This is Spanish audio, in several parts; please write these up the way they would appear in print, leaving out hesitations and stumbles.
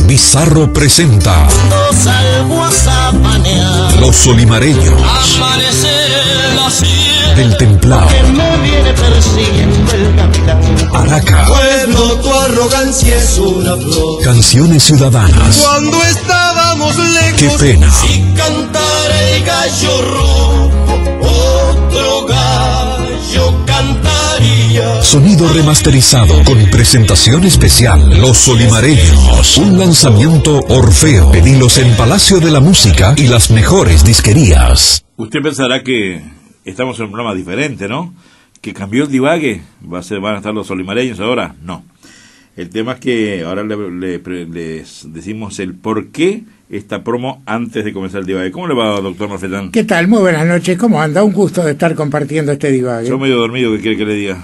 Bizarro presenta Salgo a zapanear, Los Solimareños amanecer en la sierra, del Templao, que me viene persiguiendo el capitán. Araca, Pueblo, tu arrogancia es una flor. Canciones Ciudadanas, Cuando estábamos lejos, Qué pena, si cantara el gallo rojo, otro gallo cantaría. sonido remasterizado con presentación especial. Los Solimareños, un lanzamiento Orfeo. Pedilos en Palacio de la Música y las mejores disquerías. Usted pensará que estamos en un programa diferente, ¿no? Que cambió el divague, van a estar los solimareños ahora. No. El tema es que ahora les decimos el por qué esta promo antes de comenzar el divague. ¿Cómo le va, doctor Marfetán? ¿Qué tal? Muy buenas noches. ¿Cómo anda? Un gusto de estar compartiendo este divague. Yo medio dormido, ¿qué quiere que le diga?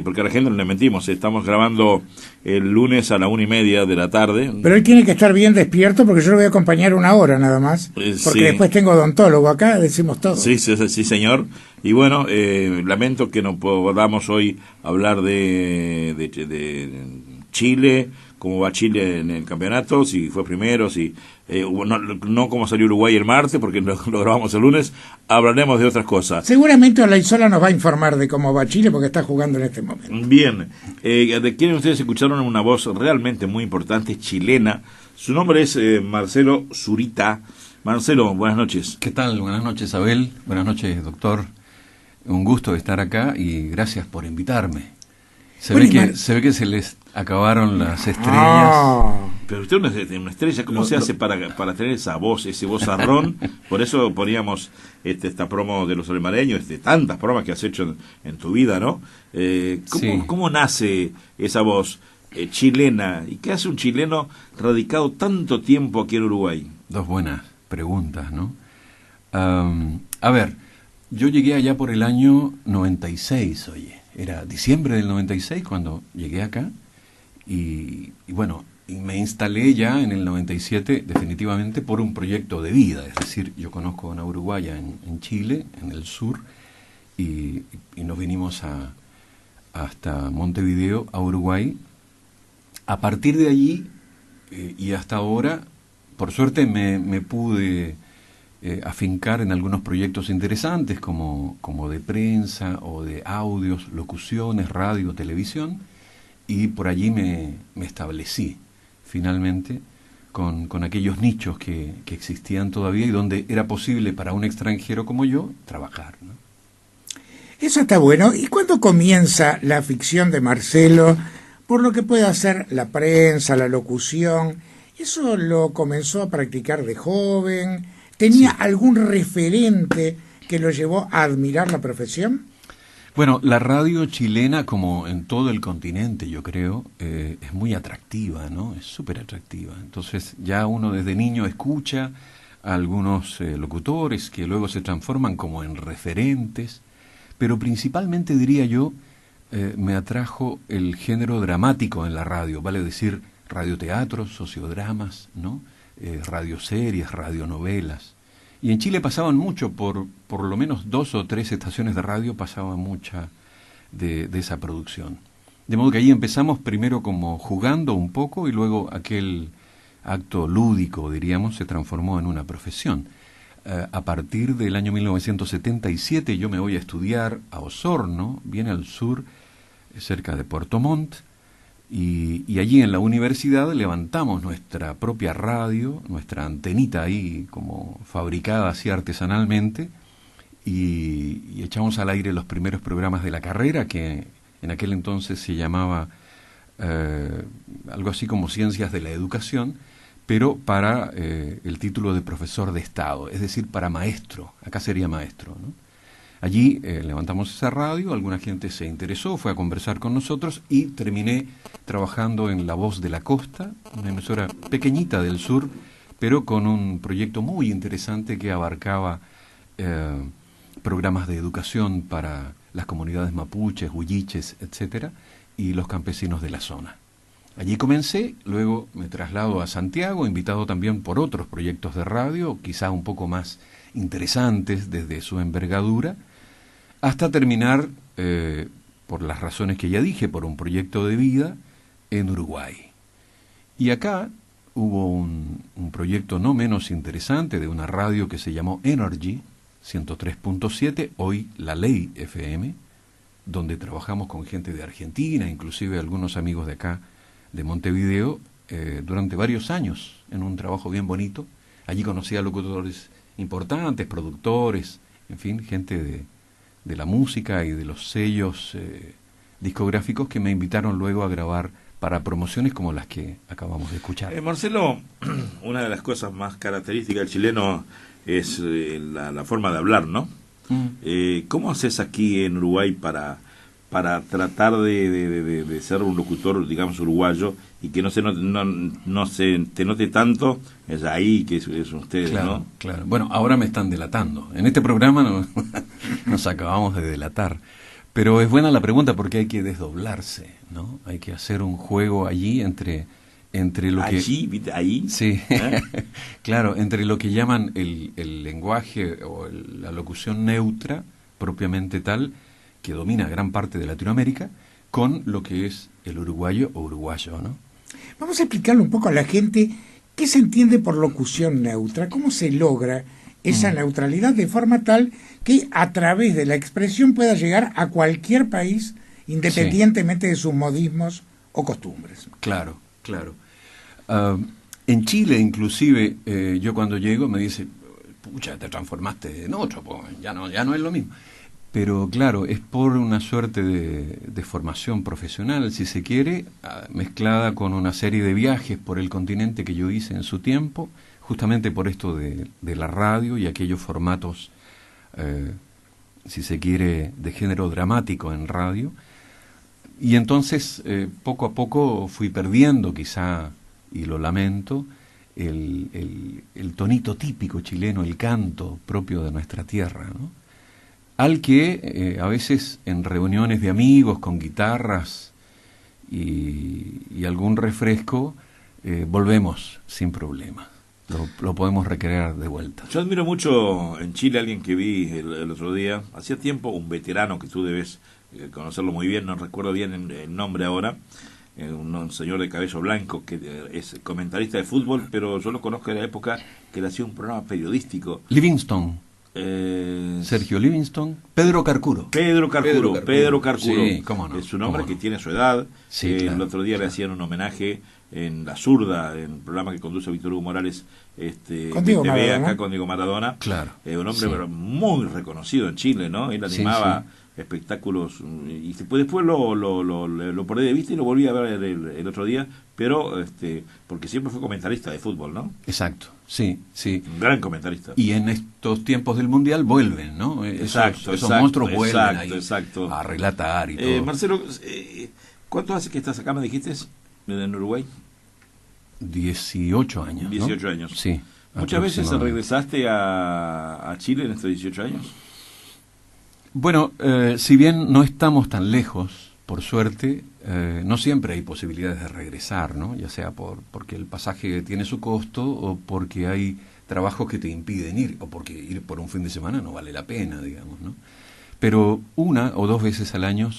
Porque a la gente no le mentimos. Estamos grabando el lunes a la 1:30 de la tarde. Pero hoy tiene que estar bien despierto porque yo lo voy a acompañar una hora nada más. Porque sí. después tengo odontólogo acá, decimos todo. Sí, señor. Y bueno, lamento que no podamos hoy hablar de Chile, cómo va Chile en el campeonato, si fue primero, si no cómo salió Uruguay el martes, porque lo grabamos el lunes. Hablaremos de otras cosas. Seguramente Olaizola nos va a informar de cómo va Chile porque está jugando en este momento. Bien, de quienes ustedes escucharon una voz realmente muy importante, chilena. Su nombre es Marcelo Zurita. Marcelo, buenas noches. ¿Qué tal? Buenas noches, Abel. Buenas noches, doctor. Un gusto estar acá y gracias por invitarme. Se ve que se les acabaron las estrellas. Pero usted es una estrella, ¿cómo se hace para tener esa voz, ese vozarrón? Por eso poníamos esta promo de los solimareños, tantas bromas que has hecho en tu vida, ¿no? ¿Cómo nace esa voz chilena? ¿Y qué hace un chileno radicado tanto tiempo aquí en Uruguay? Dos buenas preguntas, ¿no? A ver, yo llegué allá por el año 96, oye. Era diciembre del 96 cuando llegué acá y bueno, y me instalé ya en el 97 definitivamente por un proyecto de vida. Es decir, yo conozco a una uruguaya en Chile, en el sur, y nos vinimos hasta Montevideo, a Uruguay. A partir de allí y hasta ahora, por suerte me pude afincar en algunos proyectos interesantes como de prensa o de audios, locuciones, radio, televisión, y por allí me establecí finalmente con aquellos nichos que existían todavía y donde era posible para un extranjero como yo trabajar, ¿no? Eso está bueno. ¿Y cuándo comienza la ficción de Marcelo por lo que puede hacer la prensa, la locución? ¿Eso lo comenzó a practicar de joven? ¿Tenía algún referente que lo llevó a admirar la profesión? Bueno, la radio chilena, como en todo el continente, yo creo, es muy atractiva, ¿no? Es súper atractiva. Entonces ya uno desde niño escucha a algunos locutores que luego se transforman como en referentes, pero principalmente, diría yo, me atrajo el género dramático en la radio, vale decir, radioteatros, sociodramas, ¿no? Radioseries, radionovelas. Y en Chile pasaban mucho, por lo menos 2 o 3 estaciones de radio pasaban mucha de esa producción. De modo que ahí empezamos primero como jugando un poco y luego aquel acto lúdico, diríamos, se transformó en una profesión. A partir del año 1977 yo me voy a estudiar a Osorno, bien al sur, cerca de Puerto Montt, y allí en la universidad levantamos nuestra propia radio, nuestra antenita ahí como fabricada así artesanalmente, y echamos al aire los primeros programas de la carrera, que en aquel entonces se llamaba algo así como Ciencias de la Educación, pero para el título de profesor de Estado, es decir, para maestro, acá sería maestro, ¿no? Allí levantamos esa radio, alguna gente se interesó, fue a conversar con nosotros y terminé trabajando en La Voz de la Costa, una emisora pequeñita del sur, pero con un proyecto muy interesante que abarcaba programas de educación para las comunidades mapuches, huilliches, etcétera, y los campesinos de la zona. Allí comencé, luego me traslado a Santiago, invitado también por otros proyectos de radio, quizá un poco más interesantes desde su envergadura, hasta terminar, por las razones que ya dije, por un proyecto de vida en Uruguay. Y acá, hubo un proyecto no menos interesante de una radio que se llamó Energy 103.7, hoy La Ley FM, donde trabajamos con gente de Argentina, inclusive algunos amigos de acá, de Montevideo, durante varios años, en un trabajo bien bonito. Allí conocí a locutores importantes, productores, en fin, gente de la música y de los sellos discográficos que me invitaron luego a grabar para promociones como las que acabamos de escuchar. Marcelo, una de las cosas más características del chileno es la forma de hablar, ¿no? ¿Cómo haces aquí en Uruguay para tratar de ser un locutor, digamos, uruguayo y que no se te note tanto? Es ahí que es ustedes, claro, ¿no? Claro. Bueno, ahora me están delatando. En este programa nos acabamos de delatar. Pero es buena la pregunta porque hay que desdoblarse, ¿no? Hay que hacer un juego allí entre lo allí, que... ahí. Sí, claro, entre lo que llaman el lenguaje o la locución neutra, propiamente tal, que domina gran parte de Latinoamérica, con lo que es el uruguayo o uruguayo, ¿no? Vamos a explicarle un poco a la gente qué se entiende por locución neutra, cómo se logra esa neutralidad de forma tal que a través de la expresión pueda llegar a cualquier país independientemente de sus modismos o costumbres. Claro, claro. En Chile, inclusive, yo cuando llego me dice, pucha, te transformaste en otro, pues, ya no es lo mismo. Pero claro, es por una suerte de formación profesional, si se quiere, mezclada con una serie de viajes por el continente que yo hice en su tiempo, justamente por esto de la radio y aquellos formatos, si se quiere, de género dramático en radio. Y entonces, poco a poco fui perdiendo, quizá, y lo lamento, el tonito típico chileno, el canto propio de nuestra tierra, ¿no? Al que a veces en reuniones de amigos con guitarras y algún refresco volvemos sin problema. Lo podemos recrear de vuelta. Yo admiro mucho en Chile a alguien que vi el otro día, hacía tiempo, un veterano que tú debes conocerlo muy bien, no recuerdo bien el nombre ahora, un señor de cabello blanco que es comentarista de fútbol, pero yo lo conozco de la época que él hacía un programa periodístico. Livingston. Sergio Livingston. Pedro Carcuro. Pedro Carcuro. Sí, cómo no. Es un hombre que tiene su edad. Sí, claro. El otro día le hacían un homenaje en La Zurda, en el programa que conduce Víctor Hugo Morales, con Diego TV, Maradona. acá con Diego Maradona. Claro. Un hombre pero muy reconocido en Chile, ¿no? Él animaba espectáculos y después lo perdí de vista y lo volví a ver el otro día, pero porque siempre fue comentarista de fútbol, ¿no? Exacto, sí. Un gran comentarista. Y en estos tiempos del Mundial vuelven, ¿no? Esos monstruos vuelven a relatar y todo. Marcelo, ¿cuánto hace que estás acá, me dijiste, en Uruguay? 18 años, 18 ¿no? años. Sí. ¿Muchas veces regresaste a Chile en estos 18 años? Bueno, si bien no estamos tan lejos, por suerte, no siempre hay posibilidades de regresar, ¿no? Ya sea porque el pasaje tiene su costo o porque hay trabajos que te impiden ir, o porque ir por un fin de semana no vale la pena, digamos, ¿no? Pero 1 o 2 veces al año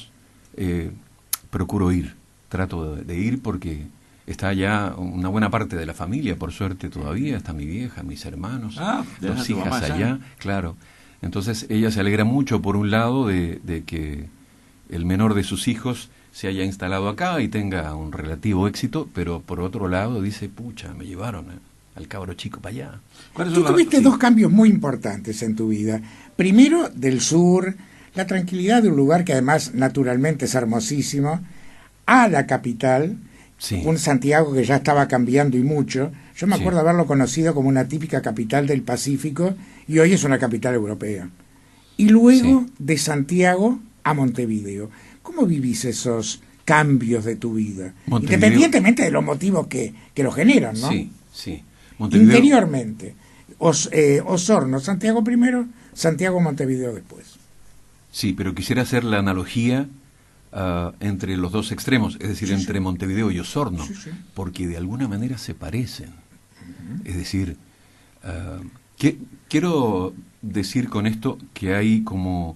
procuro ir, trato de ir porque está ya una buena parte de la familia, por suerte todavía, está mi vieja, mis hermanos, 2 hijas allá, claro. Entonces ella se alegra mucho, por un lado, de que el menor de sus hijos se haya instalado acá y tenga un relativo éxito, pero por otro lado dice, pucha, me llevaron al cabro chico para allá. Tú tuviste 2 cambios muy importantes en tu vida. Primero, del sur, la tranquilidad de un lugar que además naturalmente es hermosísimo, a la capital, un Santiago que ya estaba cambiando y mucho. Yo me acuerdo haberlo conocido como una típica capital del Pacífico y hoy es una capital europea. Y luego de Santiago a Montevideo. ¿Cómo vivís esos cambios de tu vida? Independientemente de los motivos que lo generan, ¿no? Sí. Interiormente. Osorno, Santiago primero, Santiago, Montevideo después. Sí, pero quisiera hacer la analogía entre los 2 extremos, es decir, entre Montevideo y Osorno, porque de alguna manera se parecen. Es decir, quiero decir con esto que hay como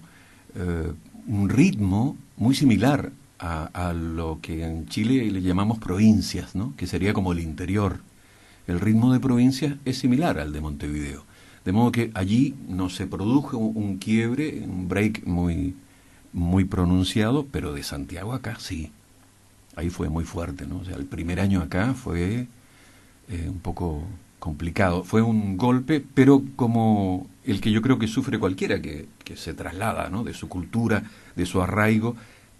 un ritmo muy similar a lo que en Chile le llamamos provincias, ¿no? Que sería como el interior. el ritmo de provincia es similar al de Montevideo. De modo que allí no se produjo un quiebre, un break muy, muy pronunciado, pero de Santiago acá sí. Ahí fue muy fuerte, ¿no? O sea, el primer año acá fue un poco complicado. Fue un golpe, pero como el que yo creo que sufre cualquiera que se traslada, ¿no? De su cultura, de su arraigo,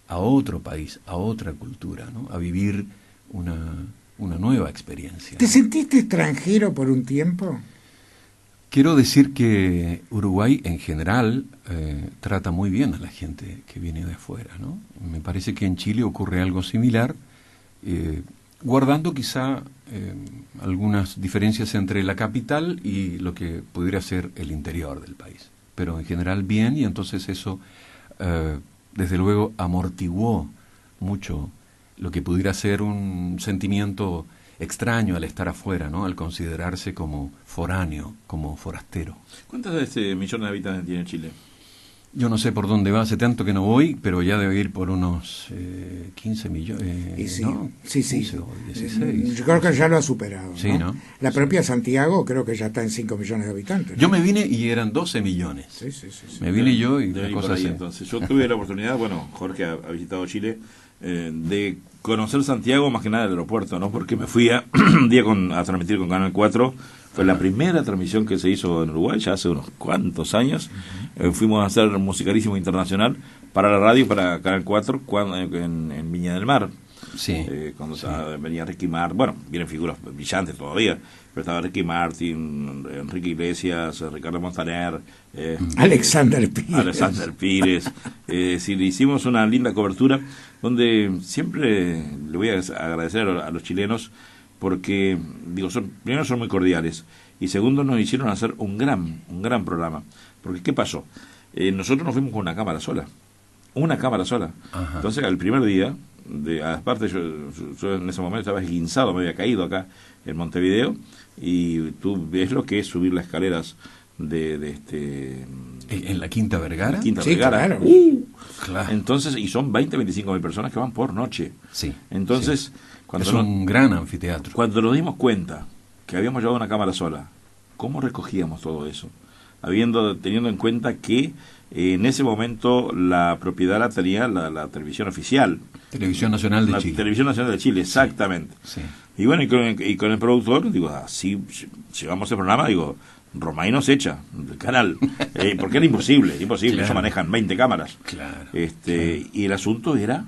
a otro país, a otra cultura, ¿no? A vivir una nueva experiencia. ¿Te sentiste extranjero por un tiempo? Quiero decir que Uruguay en general trata muy bien a la gente que viene de afuera, ¿no? Me parece que en Chile ocurre algo similar, guardando quizá algunas diferencias entre la capital y lo que pudiera ser el interior del país. Pero en general bien, y entonces eso desde luego amortiguó mucho lo que pudiera ser un sentimiento extraño al estar afuera, ¿no? Al considerarse como foráneo, como forastero. ¿Cuántos millones de habitantes tiene Chile? Yo no sé por dónde va, hace tanto que no voy, pero ya debe ir por unos 15 millones, sí, ¿no? Sí. 15 o 16. Yo creo que ya lo ha superado, Sí, ¿no? La propia Santiago creo que ya está en 5 millones de habitantes, ¿no? Yo me vine y eran 12 millones. Sí. Me vine yo y Debe la ir cosa por ahí, así. entonces. Yo tuve la oportunidad, bueno, Jorge ha visitado Chile, de conocer Santiago más que nada el aeropuerto, ¿no? Porque me fui un día a transmitir con Canal 4. Fue la primera transmisión que se hizo en Uruguay, ya hace unos cuantos años. Fuimos a hacer Musicalísimo Internacional para la radio, para Canal 4, en Viña del Mar. Sí. Cuando venía Ricky Martin, bueno, vienen figuras brillantes todavía, pero estaba Ricky Martin, Enrique Iglesias, Ricardo Montaner, Alexander Pires. Sí, le hicimos una linda cobertura donde siempre le voy a agradecer a los chilenos porque, digo, primero son muy cordiales y segundo nos hicieron hacer un gran programa. Porque, ¿qué pasó? Nosotros nos fuimos con una cámara sola. Ajá. Entonces, al primer día, aparte yo en ese momento estaba esguinzado, me había caído acá en Montevideo, y tú ves lo que es subir las escaleras ¿En la Quinta Vergara? Quinta Sí, Vergara. claro. Claro. Entonces, y son 25 mil personas que van por noche. Sí. Entonces, sí. Cuando es un gran anfiteatro. Cuando nos dimos cuenta que habíamos llevado una cámara sola, ¿cómo recogíamos todo eso? Teniendo en cuenta que en ese momento la propiedad la tenía la televisión oficial. Televisión Nacional de Chile. Televisión Nacional de Chile, exactamente. Sí. Y bueno, y con el productor, digo, si llevamos el programa, digo, Romay nos echa del canal, porque era imposible. Claro. Ellos manejan 20 cámaras. Claro, Y el asunto era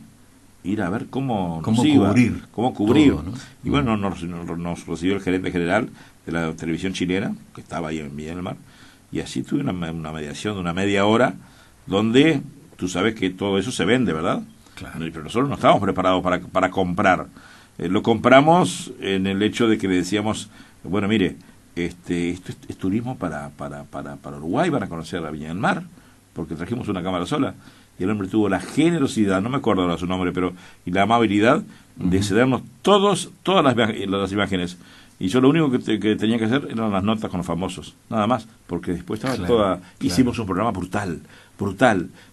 ir a ver cómo cubrir todo, ¿no? Y bueno, nos recibió el gerente general de la televisión chilena, que estaba ahí en Villa del Mar, y así tuve una mediación de una media hora, donde tú sabes que todo eso se vende, ¿verdad? Claro. Pero nosotros no estábamos preparados para comprar. Lo compramos en el hecho de que le decíamos, bueno, mire, esto es turismo para Uruguay, van a conocer la Viña del Mar, porque trajimos una cámara sola. Y el hombre tuvo la generosidad, no me acuerdo ahora su nombre, y la amabilidad de cedernos todas las imágenes. Y yo lo único que tenía que hacer eran las notas con los famosos, nada más, porque después estaba hicimos un programa brutal,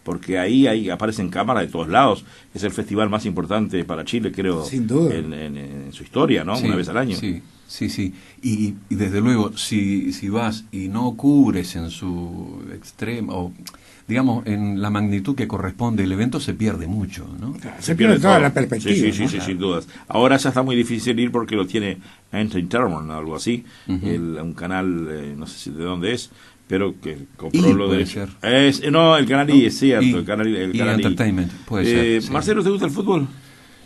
porque ahí aparecen cámaras de todos lados. Es el festival más importante para Chile, creo, sin duda, en su historia, ¿no? Sí, una vez al año. Sí. Y desde luego, si vas y no cubres en su extremo, o digamos, en la magnitud que corresponde el evento, se pierde mucho, ¿no? Se pierde toda la perspectiva. Sí, sin dudas. Ahora ya está muy difícil ir porque lo tiene Entertainment, algo así, un canal, no sé de dónde es, pero que compró lo de... ser. El canal I, es cierto, el canal Entertainment, puede ser. Sí. Marcelo, ¿te gusta el fútbol?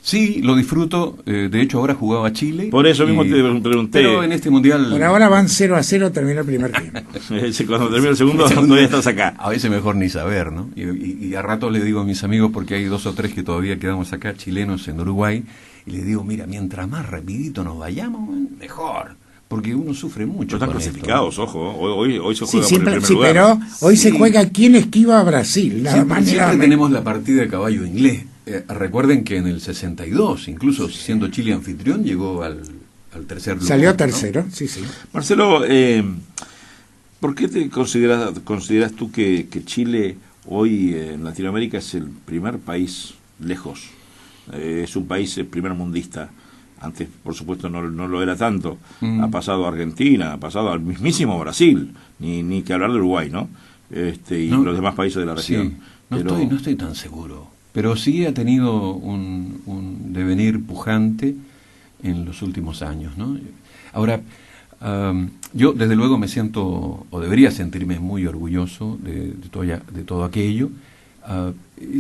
Sí, lo disfruto. De hecho, ahora jugaba Chile. Por eso mismo te pregunté. Pero en este mundial... Por ahora van 0-0, termina el primer tiempo. Cuando termine el segundo, todavía estás acá. A veces mejor ni saber, ¿no? Y a ratos le digo a mis amigos, porque hay 2 o 3 que todavía quedamos acá, chilenos en Uruguay, y les digo, mira, mientras más rapidito nos vayamos, mejor. Porque uno sufre mucho. Están clasificados, ojo. Hoy se juega siempre, por el primer lugar. Pero hoy se juega quién esquiva a Brasil. Siempre tenemos la partida de caballo inglés. Recuerden que en el 62, incluso siendo Chile anfitrión, llegó al tercer lugar. Salió tercero, ¿no? Sí. Marcelo, ¿por qué te consideras tú que Chile hoy en Latinoamérica es el primer país lejos? Es un país primer mundista antes por supuesto no lo era tanto, ha pasado a Argentina, ha pasado al mismísimo Brasil, ni que hablar de Uruguay, ¿no? Y No, los demás países de la región. Sí, no estoy tan seguro, pero sí ha tenido un devenir pujante en los últimos años, ¿no? Ahora, yo desde luego me siento, o debería sentirme muy orgulloso de todo aquello.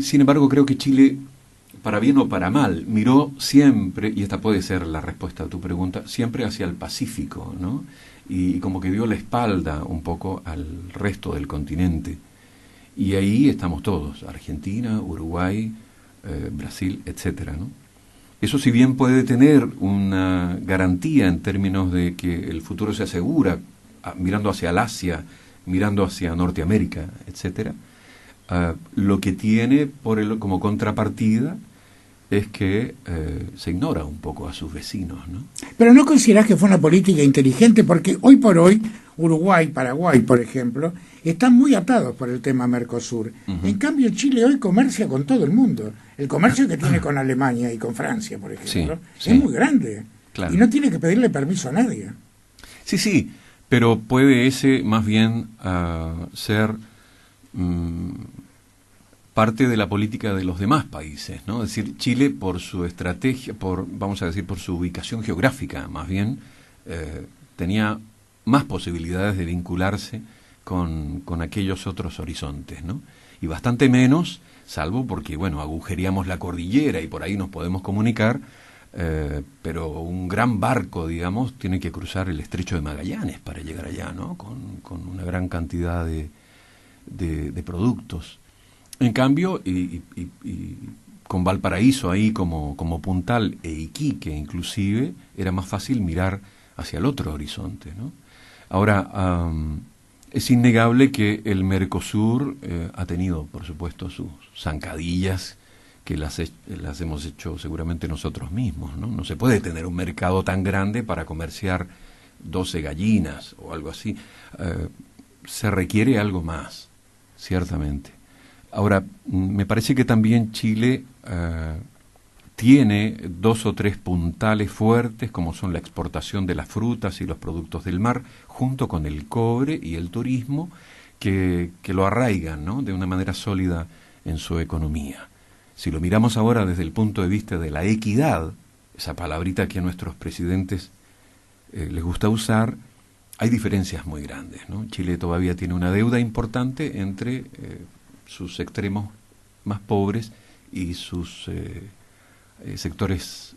Sin embargo, creo que Chile, para bien o para mal, miró siempre, y esta puede ser la respuesta a tu pregunta, siempre hacia el Pacífico, ¿no? Y como que dio la espalda un poco al resto del continente. Y ahí estamos todos, Argentina, Uruguay, Brasil, etcétera, ¿no? Eso, si bien puede tener una garantía en términos de que el futuro se asegura mirando hacia el Asia, mirando hacia Norteamérica, etcétera, lo que tiene como contrapartida es que se ignora un poco a sus vecinos, ¿no? Pero ¿no considerás que fue una política inteligente? Porque hoy por hoy Uruguay, Paraguay, por ejemplo, están muy atados por el tema Mercosur. En cambio, Chile hoy comercia con todo el mundo. El comercio que tiene con Alemania y con Francia, por ejemplo, es muy grande. Claro. Y no tiene que pedirle permiso a nadie. Sí, pero puede ese más bien ser parte de la política de los demás países, ¿no? Es decir, Chile, por su estrategia, vamos a decir, por su ubicación geográfica, más bien, tenía más posibilidades de vincularse con aquellos otros horizontes, ¿no? Y bastante menos, salvo porque, bueno, agujeríamos la cordillera y por ahí nos podemos comunicar, pero un gran barco, digamos, tiene que cruzar el estrecho de Magallanes para llegar allá, ¿no? Con una gran cantidad de productos. En cambio, y con Valparaíso ahí como puntal, e Iquique inclusive, era más fácil mirar hacia el otro horizonte, ¿no? Ahora, es innegable que el Mercosur ha tenido, por supuesto, sus zancadillas, que las hemos hecho seguramente nosotros mismos, ¿no? No se puede tener un mercado tan grande para comerciar 12 gallinas o algo así. Se requiere algo más, ciertamente. Ahora, me parece que también Chile tiene 2 o 3 puntales fuertes, como son la exportación de las frutas y los productos del mar, junto con el cobre y el turismo, que lo arraigan, ¿no?, de una manera sólida en su economía. Si lo miramos ahora desde el punto de vista de la equidad, esa palabrita que a nuestros presidentes les gusta usar, hay diferencias muy grandes, ¿no? Chile todavía tiene una deuda importante entre sus extremos más pobres y sus sectores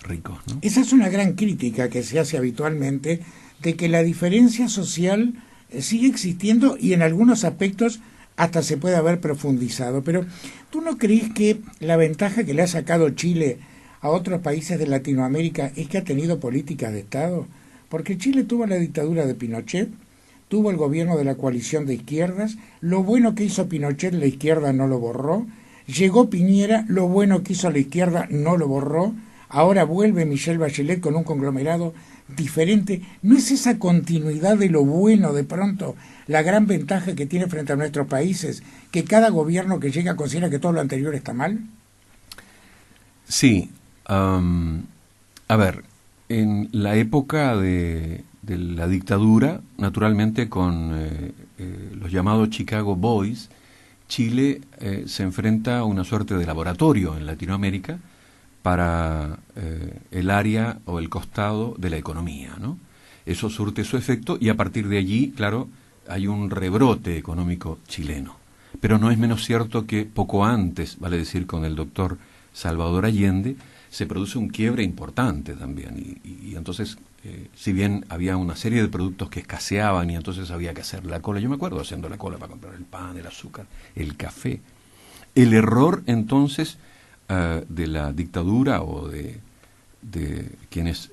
ricos, ¿no? Esa es una gran crítica que se hace habitualmente, de que la diferencia social sigue existiendo y en algunos aspectos hasta se puede haber profundizado. Pero ¿tú no crees que la ventaja que le ha sacado Chile a otros países de Latinoamérica es que ha tenido políticas de Estado? Porque Chile tuvo la dictadura de Pinochet, tuvo el gobierno de la coalición de izquierdas, lo bueno que hizo Pinochet la izquierda no lo borró, llegó Piñera, lo bueno que hizo la izquierda no lo borró, ahora vuelve Michelle Bachelet con un conglomerado diferente. ¿No es esa continuidad de lo bueno de pronto la gran ventaja que tiene frente a nuestros países, que cada gobierno que llega considera que todo lo anterior está mal? Sí. A ver, en la época de la dictadura, naturalmente con los llamados Chicago Boys, Chile se enfrenta a una suerte de laboratorio en Latinoamérica para el área o el costado de la economía, ¿no? Eso surte su efecto y a partir de allí, claro, hay un rebrote económico chileno. Pero no es menos cierto que poco antes, vale decir con el doctor Salvador Allende, se produce un quiebre importante también y entonces, si bien había una serie de productos que escaseaban y entonces había que hacer la cola, yo me acuerdo haciendo la cola para comprar el pan, el azúcar, el café. El error entonces de la dictadura o de quienes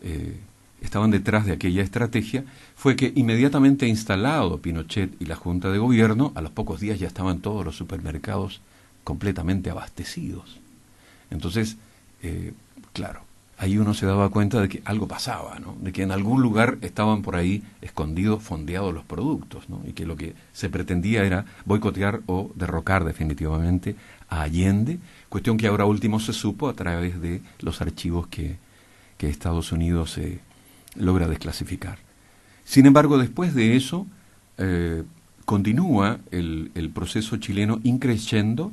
estaban detrás de aquella estrategia fue que inmediatamente instalado Pinochet y la Junta de Gobierno, a los pocos días ya estaban todos los supermercados completamente abastecidos. Entonces, claro, ahí uno se daba cuenta de que algo pasaba, ¿no? De que en algún lugar estaban por ahí escondidos, fondeados los productos, ¿no? Y que lo que se pretendía era boicotear o derrocar definitivamente a Allende, cuestión que ahora último se supo a través de los archivos que que Estados Unidos logra desclasificar. Sin embargo, después de eso, continúa el proceso chileno increciendo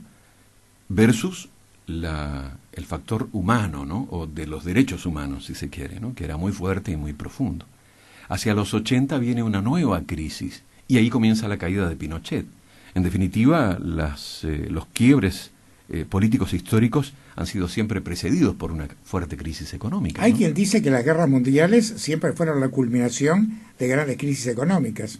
versus el factor humano, ¿no? O de los derechos humanos, si se quiere, ¿no? Que era muy fuerte y muy profundo. Hacia los 80 viene una nueva crisis y ahí comienza la caída de Pinochet. En definitiva, los quiebres políticos históricos han sido siempre precedidos por una fuerte crisis económica, ¿no? Hay quien dice que las guerras mundiales siempre fueron la culminación de grandes crisis económicas.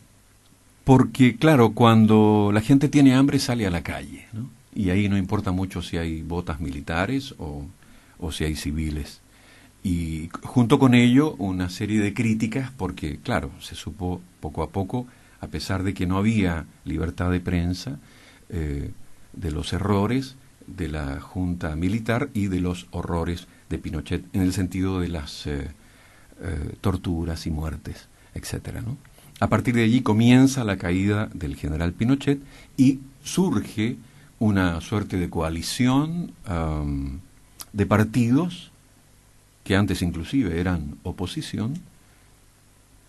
Porque, claro, cuando la gente tiene hambre sale a la calle, ¿no? Y ahí no importa mucho si hay botas militares o si hay civiles. Y junto con ello una serie de críticas porque, claro, se supo poco a poco, a pesar de que no había libertad de prensa, de los errores de la junta militar y de los horrores de Pinochet en el sentido de las torturas y muertes, etcétera, ¿no? A partir de allí comienza la caída del general Pinochet y surge una suerte de coalición de partidos que antes inclusive eran oposición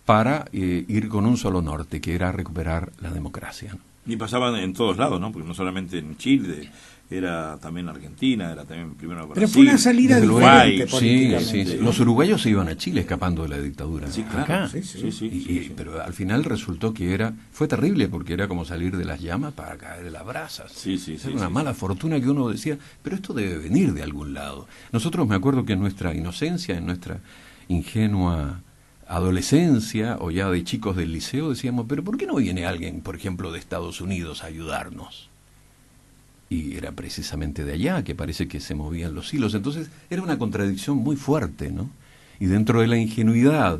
para ir con un solo norte, que era recuperar la democracia, ¿no? Y pasaban en todos lados, ¿no? Porque no solamente en Chile, era también Argentina, era también primero Brasil. Pero fue una salida diferente Uruguay, políticamente. Sí. Los uruguayos se iban a Chile escapando de la dictadura. Sí, claro. Acá. Sí. Pero al final resultó que fue terrible porque era como salir de las llamas para caer de las brasas. Era una mala fortuna que uno decía, pero esto debe venir de algún lado. Nosotros, me acuerdo que en nuestra inocencia, en nuestra ingenua adolescencia o ya de chicos del liceo decíamos, pero ¿por qué no viene alguien, por ejemplo, de Estados Unidos a ayudarnos? Y era precisamente de allá que parece que se movían los hilos. Entonces era una contradicción muy fuerte, ¿no? Y dentro de la ingenuidad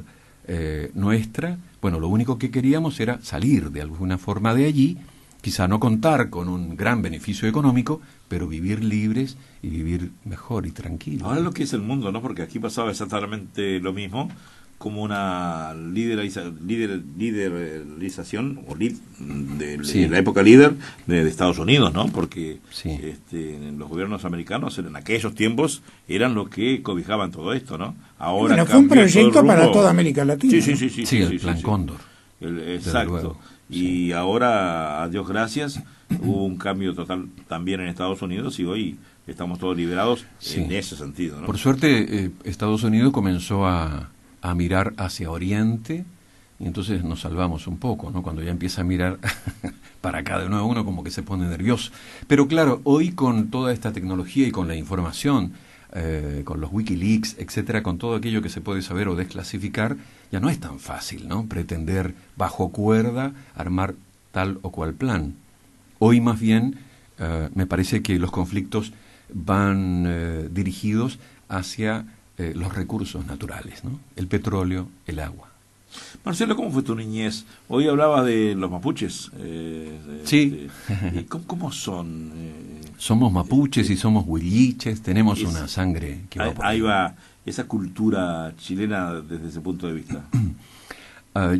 nuestra, bueno, lo único que queríamos era salir de alguna forma de allí, quizá no contar con un gran beneficio económico, pero vivir libres y vivir mejor y tranquilo. Ahora lo que es el mundo, ¿no? Porque aquí pasaba exactamente lo mismo, como una liderización de la época líder de Estados Unidos, ¿no? Porque los gobiernos americanos en aquellos tiempos eran los que cobijaban todo esto, ¿no? Ahora bueno, fue un proyecto para toda América Latina. Sí, el Plan Cóndor. Exacto. Y ahora, a Dios gracias, hubo un cambio total también en Estados Unidos y hoy estamos todos liberados en ese sentido, ¿no? Por suerte, Estados Unidos comenzó a mirar hacia Oriente y entonces nos salvamos un poco, ¿no? Cuando ya empieza a mirar para acá de nuevo uno como que se pone nervioso. Pero claro, hoy con toda esta tecnología y con la información, con los Wikileaks, etcétera, con todo aquello que se puede saber o desclasificar, ya no es tan fácil, ¿no? Pretender bajo cuerda armar tal o cual plan. Hoy más bien me parece que los conflictos van dirigidos hacia los recursos naturales, ¿no? El petróleo, el agua. Marcelo, ¿cómo fue tu niñez? Hoy hablabas de los mapuches. Sí. ¿Cómo son? Somos mapuches y somos huilliches, tenemos una sangre que va por ahí va esa cultura chilena desde ese punto de vista.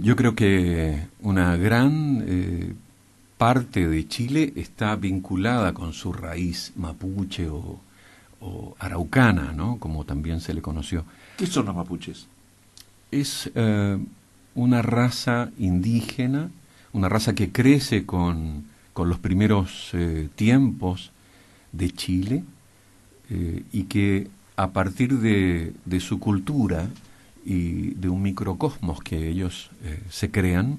Yo creo que una gran parte de Chile está vinculada con su raíz mapuche o araucana, ¿no? Como también se le conoció. ¿Qué son los mapuches? Es una raza indígena, una raza que crece con los primeros tiempos de Chile y que a partir de su cultura y de un microcosmos que ellos se crean,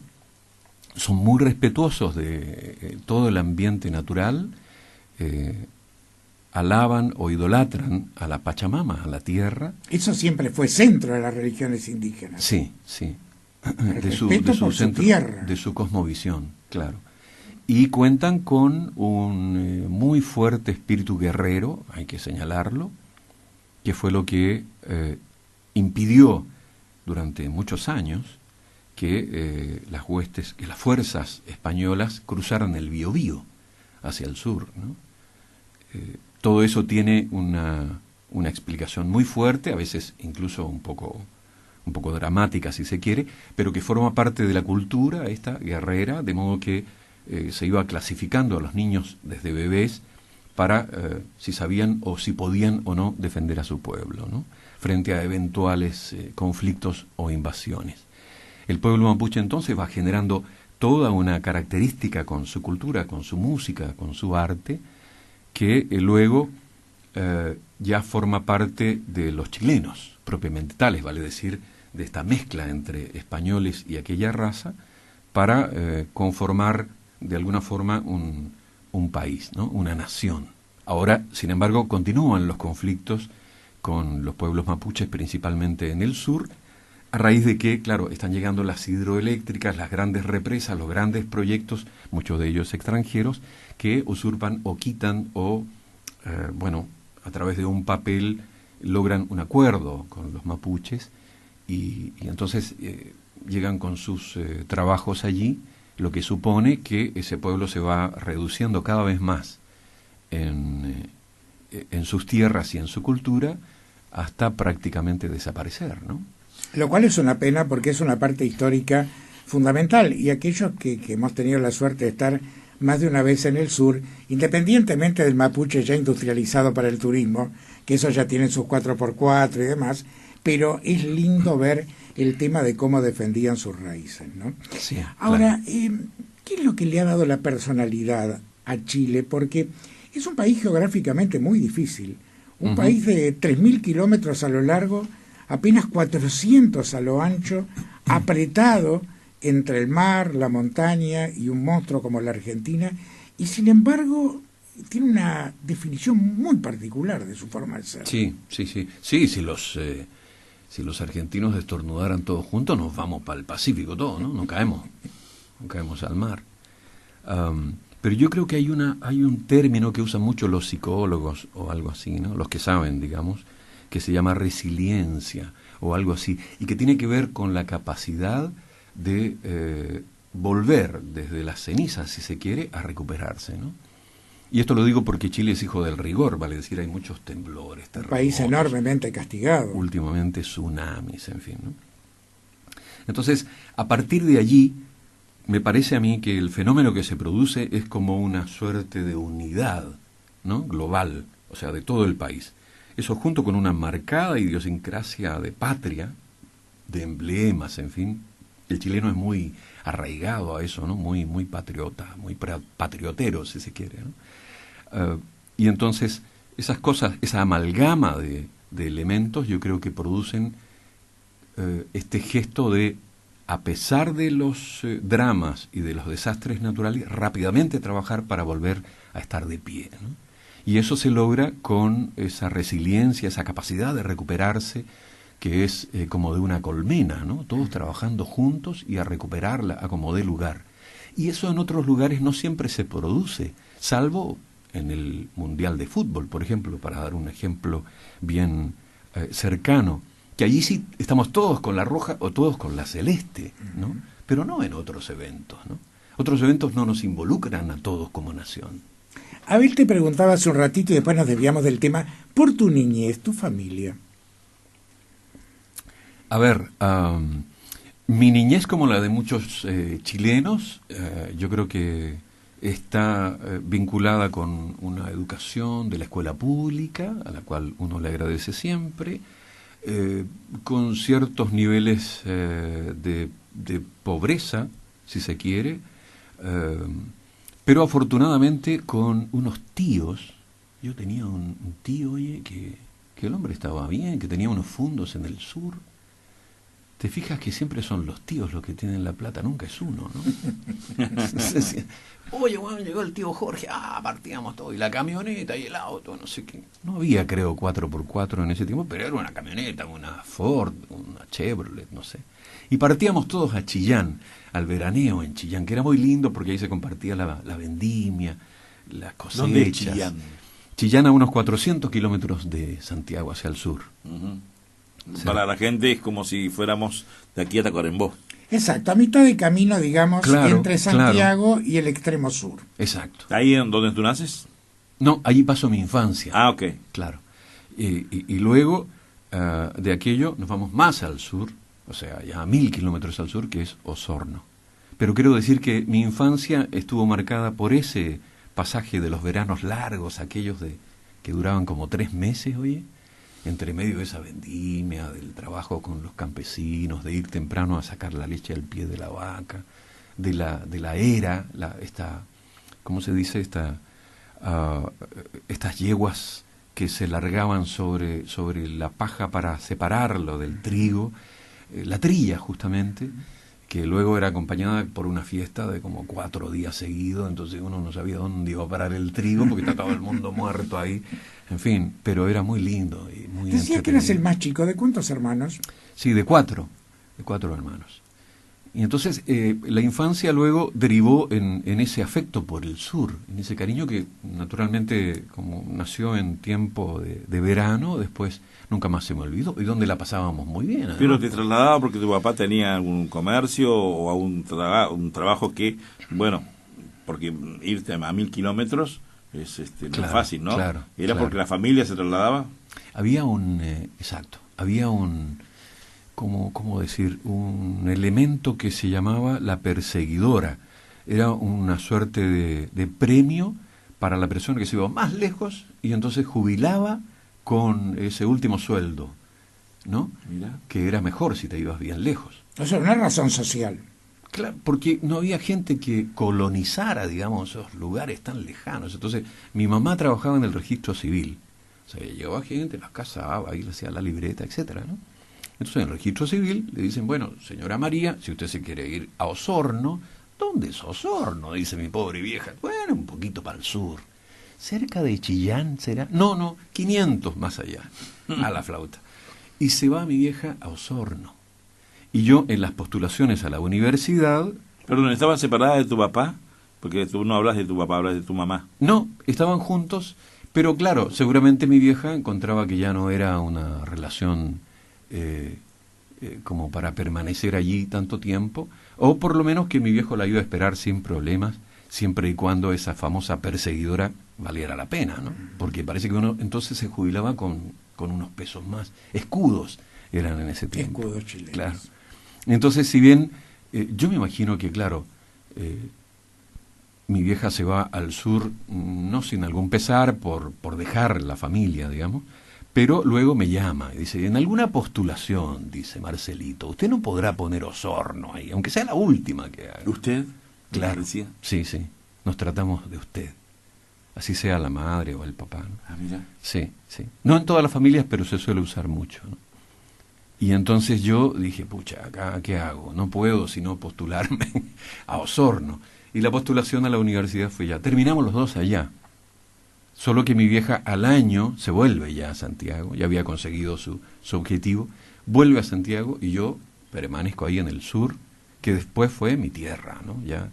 son muy respetuosos de todo el ambiente natural, alaban o idolatran a la Pachamama, a la tierra. Eso siempre fue centro de las religiones indígenas. Sí. De su centro, de su cosmovisión, claro. Y cuentan con un muy fuerte espíritu guerrero, hay que señalarlo, que fue lo que impidió durante muchos años que las fuerzas españolas cruzaran el Biobío hacia el sur, ¿no? Todo eso tiene una explicación muy fuerte, a veces incluso un poco dramática si se quiere, pero que forma parte de la cultura esta guerrera, de modo que se iba clasificando a los niños desde bebés para si sabían o si podían o no defender a su pueblo, ¿no? frente a eventuales conflictos o invasiones. El pueblo mapuche entonces va generando toda una característica con su cultura, con su música, con su arte, que luego ya forma parte de los chilenos, propiamente tales, vale decir, de esta mezcla entre españoles y aquella raza, para conformar de alguna forma un país, ¿no? Una nación. Ahora, sin embargo, continúan los conflictos con los pueblos mapuches, principalmente en el sur, a raíz de que, claro, están llegando las hidroeléctricas, las grandes represas, los grandes proyectos, muchos de ellos extranjeros, que usurpan o quitan o, a través de un papel logran un acuerdo con los mapuches y entonces llegan con sus trabajos allí, lo que supone que ese pueblo se va reduciendo cada vez más en sus tierras y en su cultura hasta prácticamente desaparecer, ¿no? Lo cual es una pena porque es una parte histórica fundamental y aquellos que hemos tenido la suerte de estar más de una vez en el sur, independientemente del mapuche ya industrializado para el turismo, que eso ya tienen sus 4x4 y demás, pero es lindo ver el tema de cómo defendían sus raíces, ¿no? Sí, ahora, claro. ¿qué es lo que le ha dado la personalidad a Chile? Porque es un país geográficamente muy difícil, un país de 3.000 kilómetros a lo largo, apenas 400 a lo ancho, apretado entre el mar, la montaña y un monstruo como la Argentina, y sin embargo tiene una definición muy particular de su forma de ser. Sí, si los argentinos estornudaran todos juntos, nos vamos para el Pacífico todos, ¿no? No caemos al mar. Pero yo creo que hay un término que usan mucho los psicólogos o algo así, ¿no? Los que saben, digamos, que se llama resiliencia o algo así, y que tiene que ver con la capacidad de volver desde las cenizas, si se quiere, a recuperarse, ¿no? Y esto lo digo porque Chile es hijo del rigor, vale decir, hay muchos temblores, un país enormemente castigado. Últimamente tsunamis, en fin, ¿no? Entonces, a partir de allí, me parece a mí que el fenómeno que se produce es como una suerte de unidad, ¿no? Global, o sea, de todo el país. Eso junto con una marcada idiosincrasia de patria, de emblemas, en fin. El chileno es muy arraigado a eso, ¿no? Muy patriota, muy patriotero, si se quiere, ¿no? Y entonces, esas cosas, esa amalgama de elementos, yo creo que producen este gesto de, a pesar de los dramas y de los desastres naturales, rápidamente trabajar para volver a estar de pie, ¿no? Y eso se logra con esa resiliencia, esa capacidad de recuperarse, que es como de una colmena, ¿no? Todos trabajando juntos y a recuperarla a como dé lugar. Y eso en otros lugares no siempre se produce, salvo en el Mundial de Fútbol, por ejemplo, para dar un ejemplo bien cercano, que allí sí estamos todos con la roja o todos con la celeste, ¿no? Pero no en otros eventos, ¿no? Otros eventos no nos involucran a todos como nación. Abel te preguntaba hace un ratito y después nos desviamos del tema, por tu niñez, tu familia. A ver, mi niñez, como la de muchos chilenos, yo creo que está vinculada con una educación de la escuela pública, a la cual uno le agradece siempre, con ciertos niveles de pobreza, si se quiere, pero afortunadamente con unos tíos. Yo tenía un tío, oye, que el hombre estaba bien, que tenía unos fundos en el sur. Te fijas que siempre son los tíos los que tienen la plata, nunca es uno, ¿no? Oye, bueno, llegó el tío Jorge, partíamos todo, y la camioneta y el auto, no sé qué. No había, creo, 4x4 en ese tiempo, pero era una camioneta, una Ford, una Chevrolet, no sé. Y partíamos todos a Chillán, al veraneo en Chillán, que era muy lindo porque ahí se compartía la vendimia, las cosechas. ¿Dónde es Chillán? Chillán, a unos 400 kilómetros de Santiago, hacia el sur. Uh-huh. Sí. Para la gente es como si fuéramos de aquí a Tacuarembó. Exacto, a mitad de camino, digamos, claro, entre Santiago y el extremo sur. Exacto. ¿Ahí en donde tú naces? No, allí pasó mi infancia. Ah, ok. Claro. Y luego de aquello nos vamos más al sur, o sea, ya a 1000 kilómetros al sur, que es Osorno. Pero quiero decir que mi infancia estuvo marcada por ese pasaje de los veranos largos, aquellos que duraban como 3 meses, oye, entre medio de esa vendimia, del trabajo con los campesinos, de ir temprano a sacar la leche al pie de la vaca, de la era, ¿cómo se dice? Estas yeguas que se largaban sobre la paja para separarlo del trigo, la trilla justamente, que luego era acompañada por una fiesta de como 4 días seguidos, entonces uno no sabía dónde iba a parar el trigo porque está todo el mundo muerto ahí, en fin, pero era muy lindo y muy Decías que eras el más chico, ¿de cuántos hermanos? Sí, de 4 hermanos. Y entonces la infancia luego derivó en ese afecto por el sur, en ese cariño que naturalmente como nació en tiempo de verano, después nunca más se me olvidó, y donde la pasábamos muy bien. Además. Pero te trasladaba porque tu papá tenía algún comercio o un trabajo que, bueno, porque irte a 1000 kilómetros es no claro, es fácil, ¿no? Claro, ¿Era claro. porque la familia se trasladaba? Había había un, ¿cómo decir? Un elemento que se llamaba la perseguidora. Era una suerte de premio para la persona que se iba más lejos y entonces jubilaba con ese último sueldo, ¿no? Mira. Que era mejor si te ibas bien lejos. O sea, una razón social. Claro, porque no había gente que colonizara, digamos, esos lugares tan lejanos. Entonces, mi mamá trabajaba en el registro civil. O sea, llegaba gente, las casaba, ahí le hacía la libreta, etcétera, ¿no? Entonces, en el registro civil le dicen, bueno, señora María, si usted se quiere ir a Osorno, ¿dónde es Osorno? Dice mi pobre vieja. Bueno, un poquito para el sur. ¿Cerca de Chillán será? No, 500 más allá, a la flauta. Y se va mi vieja a Osorno. Y yo, en las postulaciones a la universidad... Perdón, ¿estaban separadas de tu papá? Porque tú no hablas de tu papá, hablas de tu mamá. No, estaban juntos, pero claro, seguramente mi vieja encontraba que ya no era una relación como para permanecer allí tanto tiempo, o por lo menos que mi viejo la iba a esperar sin problemas, siempre y cuando esa famosa perseguidora valiera la pena, ¿no? Porque parece que uno entonces se jubilaba con unos pesos más. Escudos eran en ese tiempo. Escudos chilenos. Claro. Entonces, si bien yo me imagino que, claro, mi vieja se va al sur no sin algún pesar por dejar la familia, digamos, pero luego me llama y dice, en alguna postulación, dice Marcelito, usted no podrá poner Osorno ahí, aunque sea la última que haga. ¿Usted? Claro, Decía. sí, nos tratamos de usted, así sea la madre o el papá, ¿no? Ah, mira. Sí. No en todas las familias, pero se suele usar mucho, ¿no? Y entonces yo dije, pucha, acá, ¿qué hago? No puedo sino postularme a Osorno. Y la postulación a la universidad fue ya. Terminamos los dos allá. Solo que mi vieja al año se vuelve ya a Santiago, ya había conseguido su objetivo, vuelve a Santiago y yo permanezco ahí en el sur, que después fue mi tierra, ¿no? Ya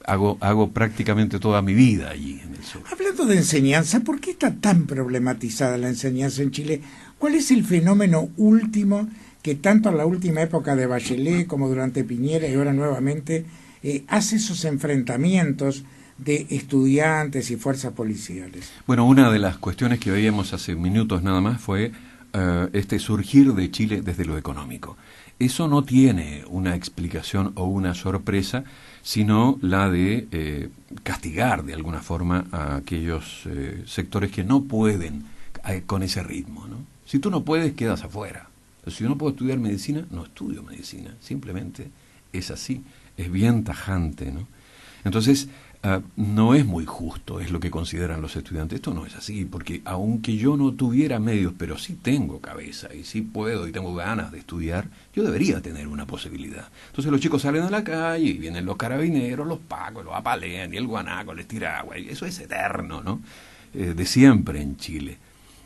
hago prácticamente toda mi vida allí en el sur. Hablando de enseñanza, ¿por qué está tan problematizada la enseñanza en Chile? ¿Cuál es el fenómeno último que tanto en la última época de Bachelet como durante Piñera y ahora nuevamente hace esos enfrentamientos de estudiantes y fuerzas policiales? Bueno, una de las cuestiones que veíamos hace minutos nada más fue este surgir de Chile desde lo económico. Eso no tiene una explicación o una sorpresa, sino la de castigar de alguna forma a aquellos sectores que no pueden con ese ritmo, ¿no? Si tú no puedes, quedas afuera. Si yo no puedo estudiar medicina, no estudio medicina. Simplemente es así. Es bien tajante, ¿no? Entonces, no es muy justo, es lo que consideran los estudiantes. Esto no es así, porque aunque yo no tuviera medios, pero sí tengo cabeza y sí puedo y tengo ganas de estudiar, yo debería tener una posibilidad. Entonces los chicos salen a la calle y vienen los carabineros, los pacos, los apalean y el guanaco les tira agua. Y eso es eterno, ¿no? De siempre en Chile.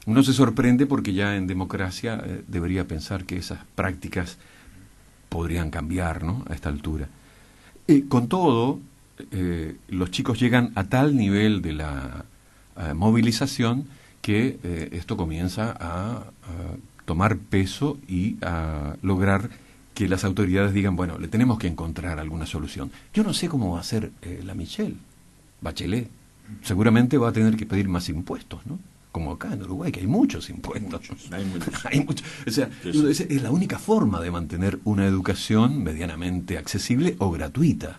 Uno se sorprende porque ya en democracia debería pensar que esas prácticas podrían cambiar, ¿no? A esta altura. Con todo, los chicos llegan a tal nivel de la movilización que esto comienza a tomar peso y a lograr que las autoridades digan, bueno, le tenemos que encontrar alguna solución. Yo no sé cómo va a ser la Bachelet. Seguramente va a tener que pedir más impuestos, ¿no? Como acá en Uruguay, que hay muchos impuestos. Hay muchos. O sea, es la única forma de mantener una educación medianamente accesible o gratuita.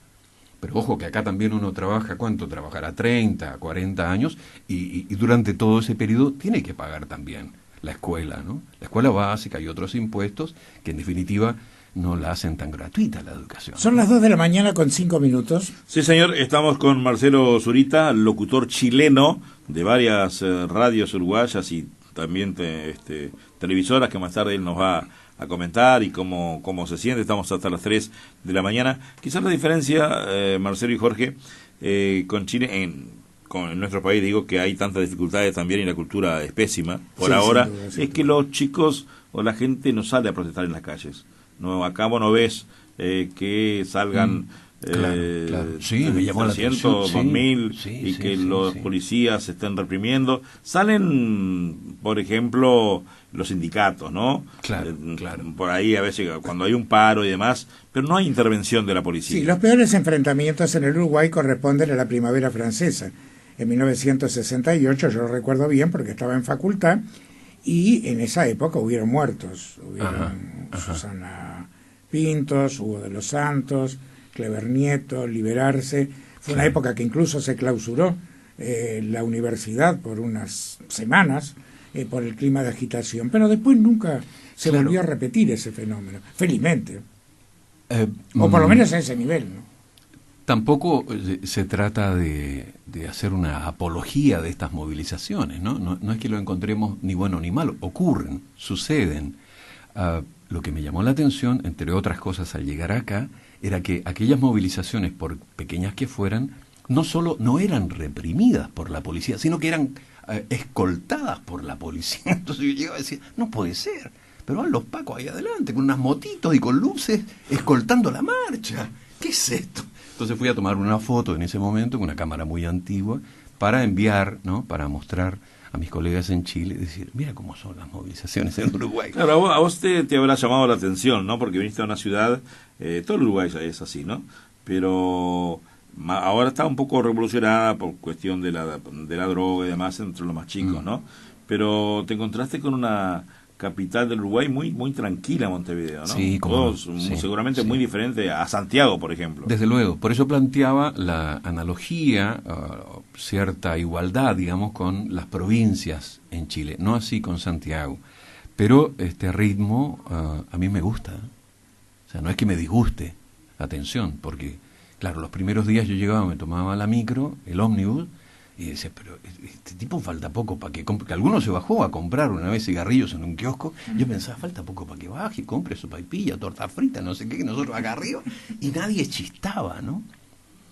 Pero ojo que acá también uno trabaja, ¿cuánto trabajará? 30, 40 años, y durante todo ese periodo tiene que pagar también la escuela, ¿no? La escuela básica y otros impuestos que en definitiva no la hacen tan gratuita la educación. Son las 2 de la mañana con 5 minutos. Sí, señor, estamos con Marcelo Zurita, locutor chileno de varias radios uruguayas y también televisoras, que más tarde él nos va a comentar y cómo se siente. Estamos hasta las 3 de la mañana. Quizás la diferencia, Marcelo y Jorge, con Chile, en nuestro país, digo que hay tantas dificultades también y la cultura es pésima por ahora, sin duda, es que los chicos o la gente no sale a protestar en las calles. No, acá vos no ves que salgan claro. Sí, me llamó 300, 2000 y que los sí. policías se estén reprimiendo. Salen, por ejemplo, los sindicatos, ¿no? Claro. Por ahí a veces cuando hay un paro y demás, pero no hay intervención de la policía. Sí, los peores enfrentamientos en el Uruguay corresponden a la Primavera Francesa. En 1968, yo lo recuerdo bien porque estaba en facultad, y en esa época hubieron muertos. Hubieron Susana Pintos, Hugo de los Santos, Clever Nieto, Liberarse. Fue una época que incluso se clausuró la universidad por unas semanas por el clima de agitación, pero después nunca se volvió a repetir ese fenómeno, felizmente. O por lo menos a ese nivel, ¿no? Tampoco se trata de hacer una apología de estas movilizaciones, ¿no? No es que lo encontremos ni bueno ni malo, ocurren, suceden. Lo que me llamó la atención, entre otras cosas, al llegar acá, era que aquellas movilizaciones, por pequeñas que fueran, no solo no eran reprimidas por la policía, sino que eran escoltadas por la policía. Entonces yo llegaba a decir, no puede ser, pero van los pacos ahí adelante, con unas motitos y con luces, escoltando la marcha. ¿Qué es esto? Entonces fui a tomar una foto en ese momento con una cámara muy antigua para enviar, ¿no? Para mostrar a mis colegas en Chile, decir, mira cómo son las movilizaciones en Uruguay. Claro, a vos te habrá llamado la atención, ¿no? Porque viniste a una ciudad, todo el Uruguay es así, ¿no? Pero ahora está un poco revolucionada por cuestión de la droga y demás entre los más chicos, ¿no? Pero te encontraste con una capital del Uruguay muy tranquila, Montevideo, ¿no? Sí, seguramente muy diferente a Santiago, por ejemplo. Desde luego, por eso planteaba la analogía, cierta igualdad, digamos, con las provincias en Chile, no así con Santiago. Pero este ritmo a mí me gusta, o sea, no es que me disguste, atención, porque, claro, los primeros días yo llegaba, me tomaba la micro, el ómnibus, y decía, pero este tipo falta poco para que compre, que alguno se bajó a comprar una vez cigarrillos en un kiosco, yo pensaba, falta poco para que baje, compre su paipilla, torta frita, no sé qué, que nosotros acá arriba, y nadie chistaba, ¿no?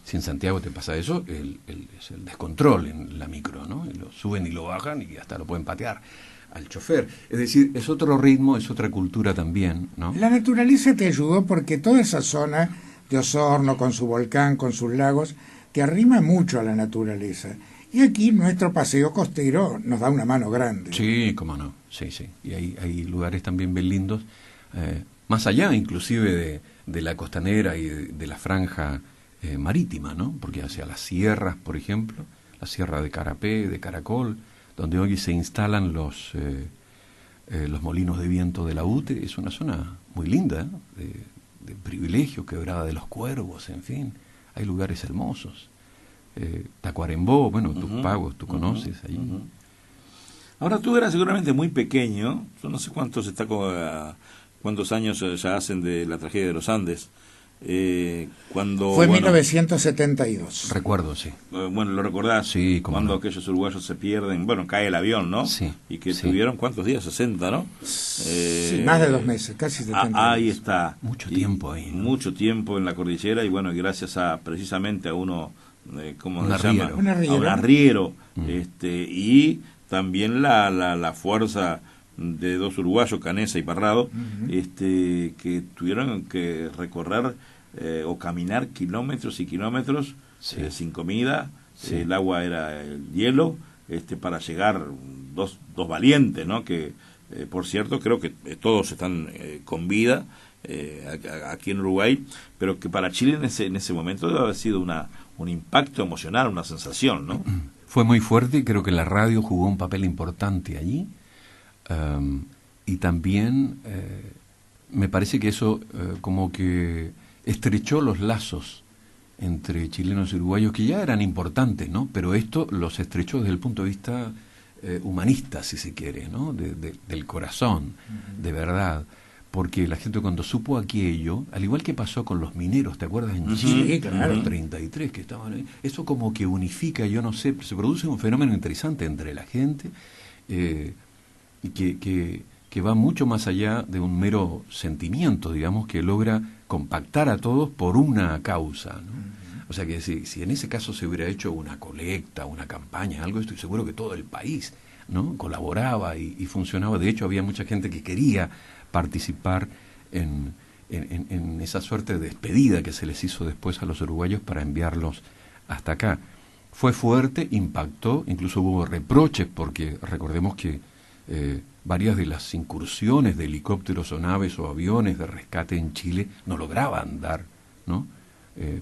Si en Santiago te pasa eso, es el descontrol en la micro, ¿no? Y lo suben y lo bajan y hasta lo pueden patear al chofer. Es decir, es otro ritmo, es otra cultura también, ¿no? La naturaleza te ayudó porque toda esa zona de Osorno, con su volcán, con sus lagos, te arrima mucho a la naturaleza. Y aquí nuestro paseo costero nos da una mano grande. Sí, cómo no, sí. Y hay lugares también bien lindos, más allá inclusive de la costanera y de la franja marítima, ¿no? Porque hacia las sierras, por ejemplo, la sierra de Carapé, de Caracol, donde hoy se instalan los molinos de viento de la UTE, es una zona muy linda, de privilegio, Quebrada de los Cuervos, en fin, hay lugares hermosos. Tacuarembó, bueno, tus pagos, tú conoces allí. Ahora tú eras seguramente muy pequeño, yo no sé cuántos años ya hacen de la tragedia de los Andes. Fue en 1972. Recuerdo, sí. Bueno, ¿lo recordás? Sí, cuando aquellos uruguayos se pierden, bueno, cae el avión, ¿no? Sí. Y que tuvieron, ¿cuántos días? 60, ¿no? Sí, más de 2 meses, casi 70 ahí está. Mucho tiempo ahí, ¿no? Mucho tiempo en la cordillera y bueno, gracias precisamente a uno, ¿cómo se llama? Un arriero. A un arriero, y también la fuerza de 2 uruguayos, Canesa y Parrado, que tuvieron que recorrer o caminar kilómetros y kilómetros sin comida, el agua era el hielo, para llegar dos valientes, ¿no? Que por cierto creo que todos están con vida aquí en Uruguay, pero que para Chile en ese momento debe haber sido un impacto emocional, una sensación, ¿no? Fue muy fuerte y creo que la radio jugó un papel importante allí. Y también me parece que eso como que estrechó los lazos entre chilenos y uruguayos que ya eran importantes, ¿no? Pero esto los estrechó desde el punto de vista humanista, si se quiere, ¿no? Del corazón, de verdad. Porque la gente cuando supo aquello, al igual que pasó con los mineros, ¿te acuerdas? En Chile, claro. en los 33 que estaban ahí, eso como que unifica, yo no sé, se produce un fenómeno interesante entre la gente, y que va mucho más allá de un mero sentimiento, digamos, que logra compactar a todos por una causa, ¿no? O sea que si en ese caso se hubiera hecho una colecta, una campaña, algo, estoy seguro que todo el país, ¿no?, colaboraba y funcionaba. De hecho, había mucha gente que quería participar en esa suerte de despedida que se les hizo después a los uruguayos para enviarlos hasta acá. Fue fuerte, impactó, incluso hubo reproches, porque recordemos que varias de las incursiones de helicópteros o naves o aviones de rescate en Chile no lograban dar, ¿no?,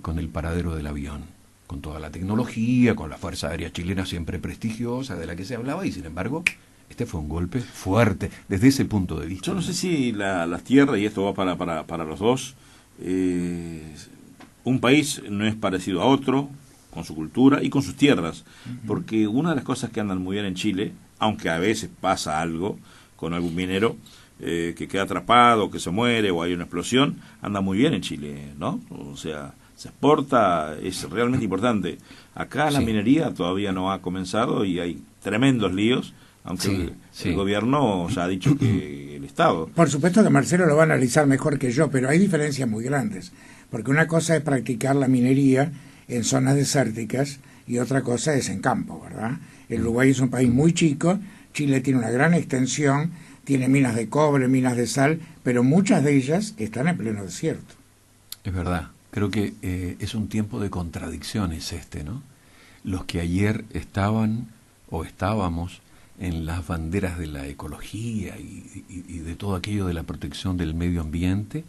con el paradero del avión, con toda la tecnología, con la Fuerza Aérea Chilena siempre prestigiosa de la que se hablaba, y sin embargo este fue un golpe fuerte desde ese punto de vista. Yo no sé si las tierras, y esto va para los dos, un país no es parecido a otro con su cultura y con sus tierras, porque una de las cosas que andan muy bien en Chile, aunque a veces pasa algo con algún minero que queda atrapado, que se muere o hay una explosión, anda muy bien en Chile, ¿no? O sea, se exporta, es realmente importante. Acá la minería todavía no ha comenzado y hay tremendos líos, aunque el gobierno ya ha dicho que el Estado... Por supuesto que Marcelo lo va a analizar mejor que yo, pero hay diferencias muy grandes, porque una cosa es practicar la minería en zonas desérticas y otra cosa es en campo, ¿verdad? El Uruguay es un país muy chico, Chile tiene una gran extensión, tiene minas de cobre, minas de sal, pero muchas de ellas están en pleno desierto. Es verdad, creo que es un tiempo de contradicciones ¿no? Los que ayer estaban o estábamos en las banderas de la ecología y de todo aquello de la protección del medio ambiente,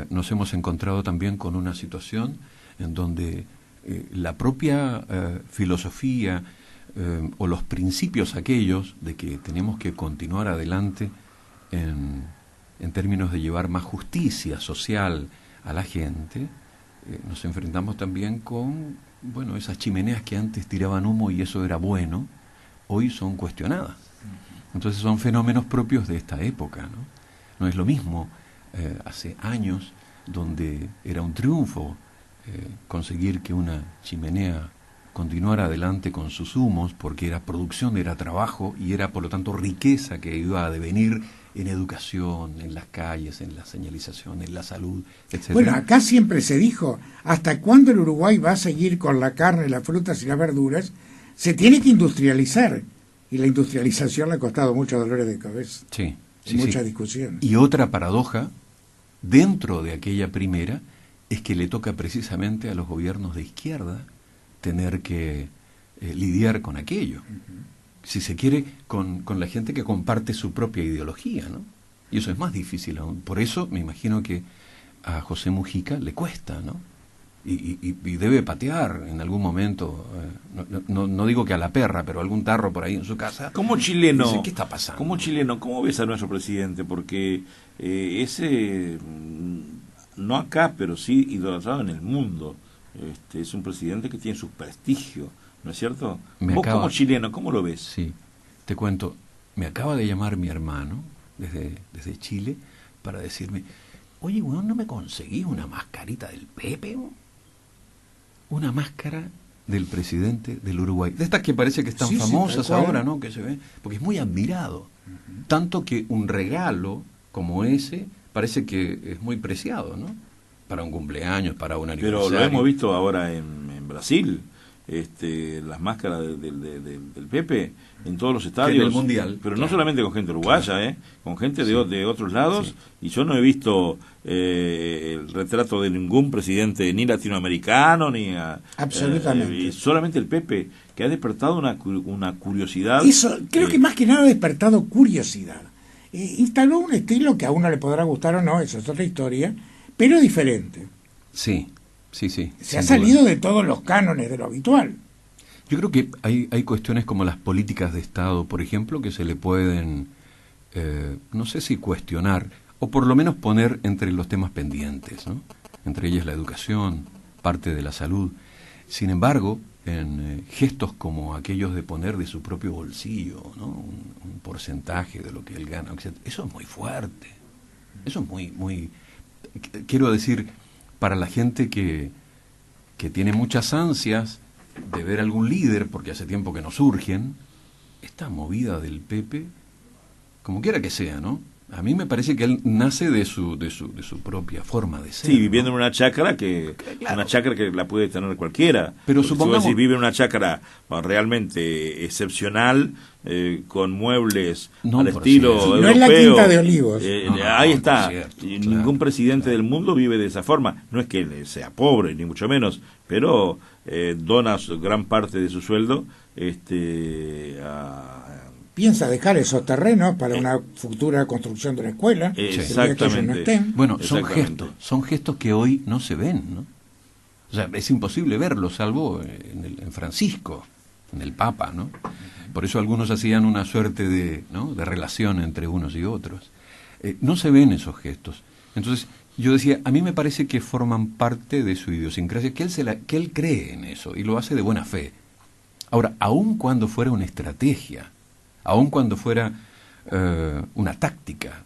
nos hemos encontrado también con una situación en donde la propia filosofía o los principios aquellos de que tenemos que continuar adelante en términos de llevar más justicia social a la gente, nos enfrentamos también con, bueno, esas chimeneas que antes tiraban humo y eso era bueno, hoy son cuestionadas. Entonces son fenómenos propios de esta época, ¿no? No es lo mismo hace años, donde era un triunfo conseguir que una chimenea continuara adelante con sus humos, porque era producción, era trabajo y era por lo tanto riqueza que iba a devenir en educación, en las calles, en la señalización, en la salud, etc. Bueno, acá siempre se dijo, ¿hasta cuándo el Uruguay va a seguir con la carne, las frutas y las verduras? Se tiene que industrializar, y la industrialización le ha costado muchos dolores de cabeza, muchas discusiones. Y otra paradoja, dentro de aquella primera, es que le toca precisamente a los gobiernos de izquierda tener que lidiar con aquello. Si se quiere, con la gente que comparte su propia ideología, ¿no? Y eso es más difícil aún. Por eso me imagino que a José Mujica le cuesta, ¿no? Y debe patear en algún momento, no digo que a la perra, pero algún tarro por ahí en su casa. Como chileno, dice, ¿qué está pasando? Como chileno, ¿cómo ves a nuestro presidente? Porque ese, no acá, pero sí idolatrado en el mundo. Es un presidente que tiene su prestigio, ¿no es cierto? Vos como chileno, ¿cómo lo ves? Sí, te cuento, me acaba de llamar mi hermano desde Chile para decirme, oye, bueno, ¿no me conseguís una mascarita del Pepe? Una máscara del presidente del Uruguay, de estas que parece que están famosas ahora, ¿no? Que se ve, porque es muy admirado, tanto que un regalo como ese parece que es muy preciado, ¿no? Para un cumpleaños, para un aniversario. Pero lo hemos visto ahora en Brasil, las máscaras del Pepe en todos los estadios. En el Mundial. Pero no solamente con gente uruguaya, con gente de otros lados. Y yo no he visto el retrato de ningún presidente, ni latinoamericano, ni... Absolutamente. Solamente el Pepe, que ha despertado una curiosidad. Eso, creo que más que nada ha despertado curiosidad. Instaló un estilo que a uno le podrá gustar o no, eso es otra historia, pero diferente. Sí. Se ha salido de todos los cánones de lo habitual. Yo creo que hay cuestiones como las políticas de Estado, por ejemplo, que se le pueden, no sé si cuestionar, o por lo menos poner entre los temas pendientes, ¿no? Entre ellas la educación, parte de la salud. Sin embargo, en gestos como aquellos de poner de su propio bolsillo, ¿no? un porcentaje de lo que él gana, etc., eso es muy fuerte. Eso es muy... Quiero decir, para la gente que tiene muchas ansias de ver algún líder, porque hace tiempo que no surgen, esta movida del Pepe, como quiera que sea, ¿no? A mí me parece que él nace de su propia forma de ser. Sí, viviendo ¿no? en una chácara que Claro. una chácara que la puede tener cualquiera. Pero Porque supongamos... si vive en una chácara realmente excepcional, con muebles No, al por estilo cierto. europeo. No es la Quinta de Olivos. Ahí No, está. por cierto, Y claro. ningún presidente del mundo vive de esa forma. No es que él sea pobre, ni mucho menos, pero dona gran parte de su sueldo a... Piensa dejar esos terrenos para una futura construcción de una escuela. el día que ellos no Exactamente. estén. Bueno, Exactamente. son gestos que hoy no se ven, ¿no? O sea, es imposible verlos, salvo en Francisco, en el Papa, ¿no? Por eso algunos hacían una suerte de, ¿no?, de relación entre unos y otros. No se ven esos gestos. Entonces, yo decía, a mí me parece que forman parte de su idiosincrasia, que él cree en eso y lo hace de buena fe. Ahora, aun cuando fuera una estrategia, aun cuando fuera una táctica,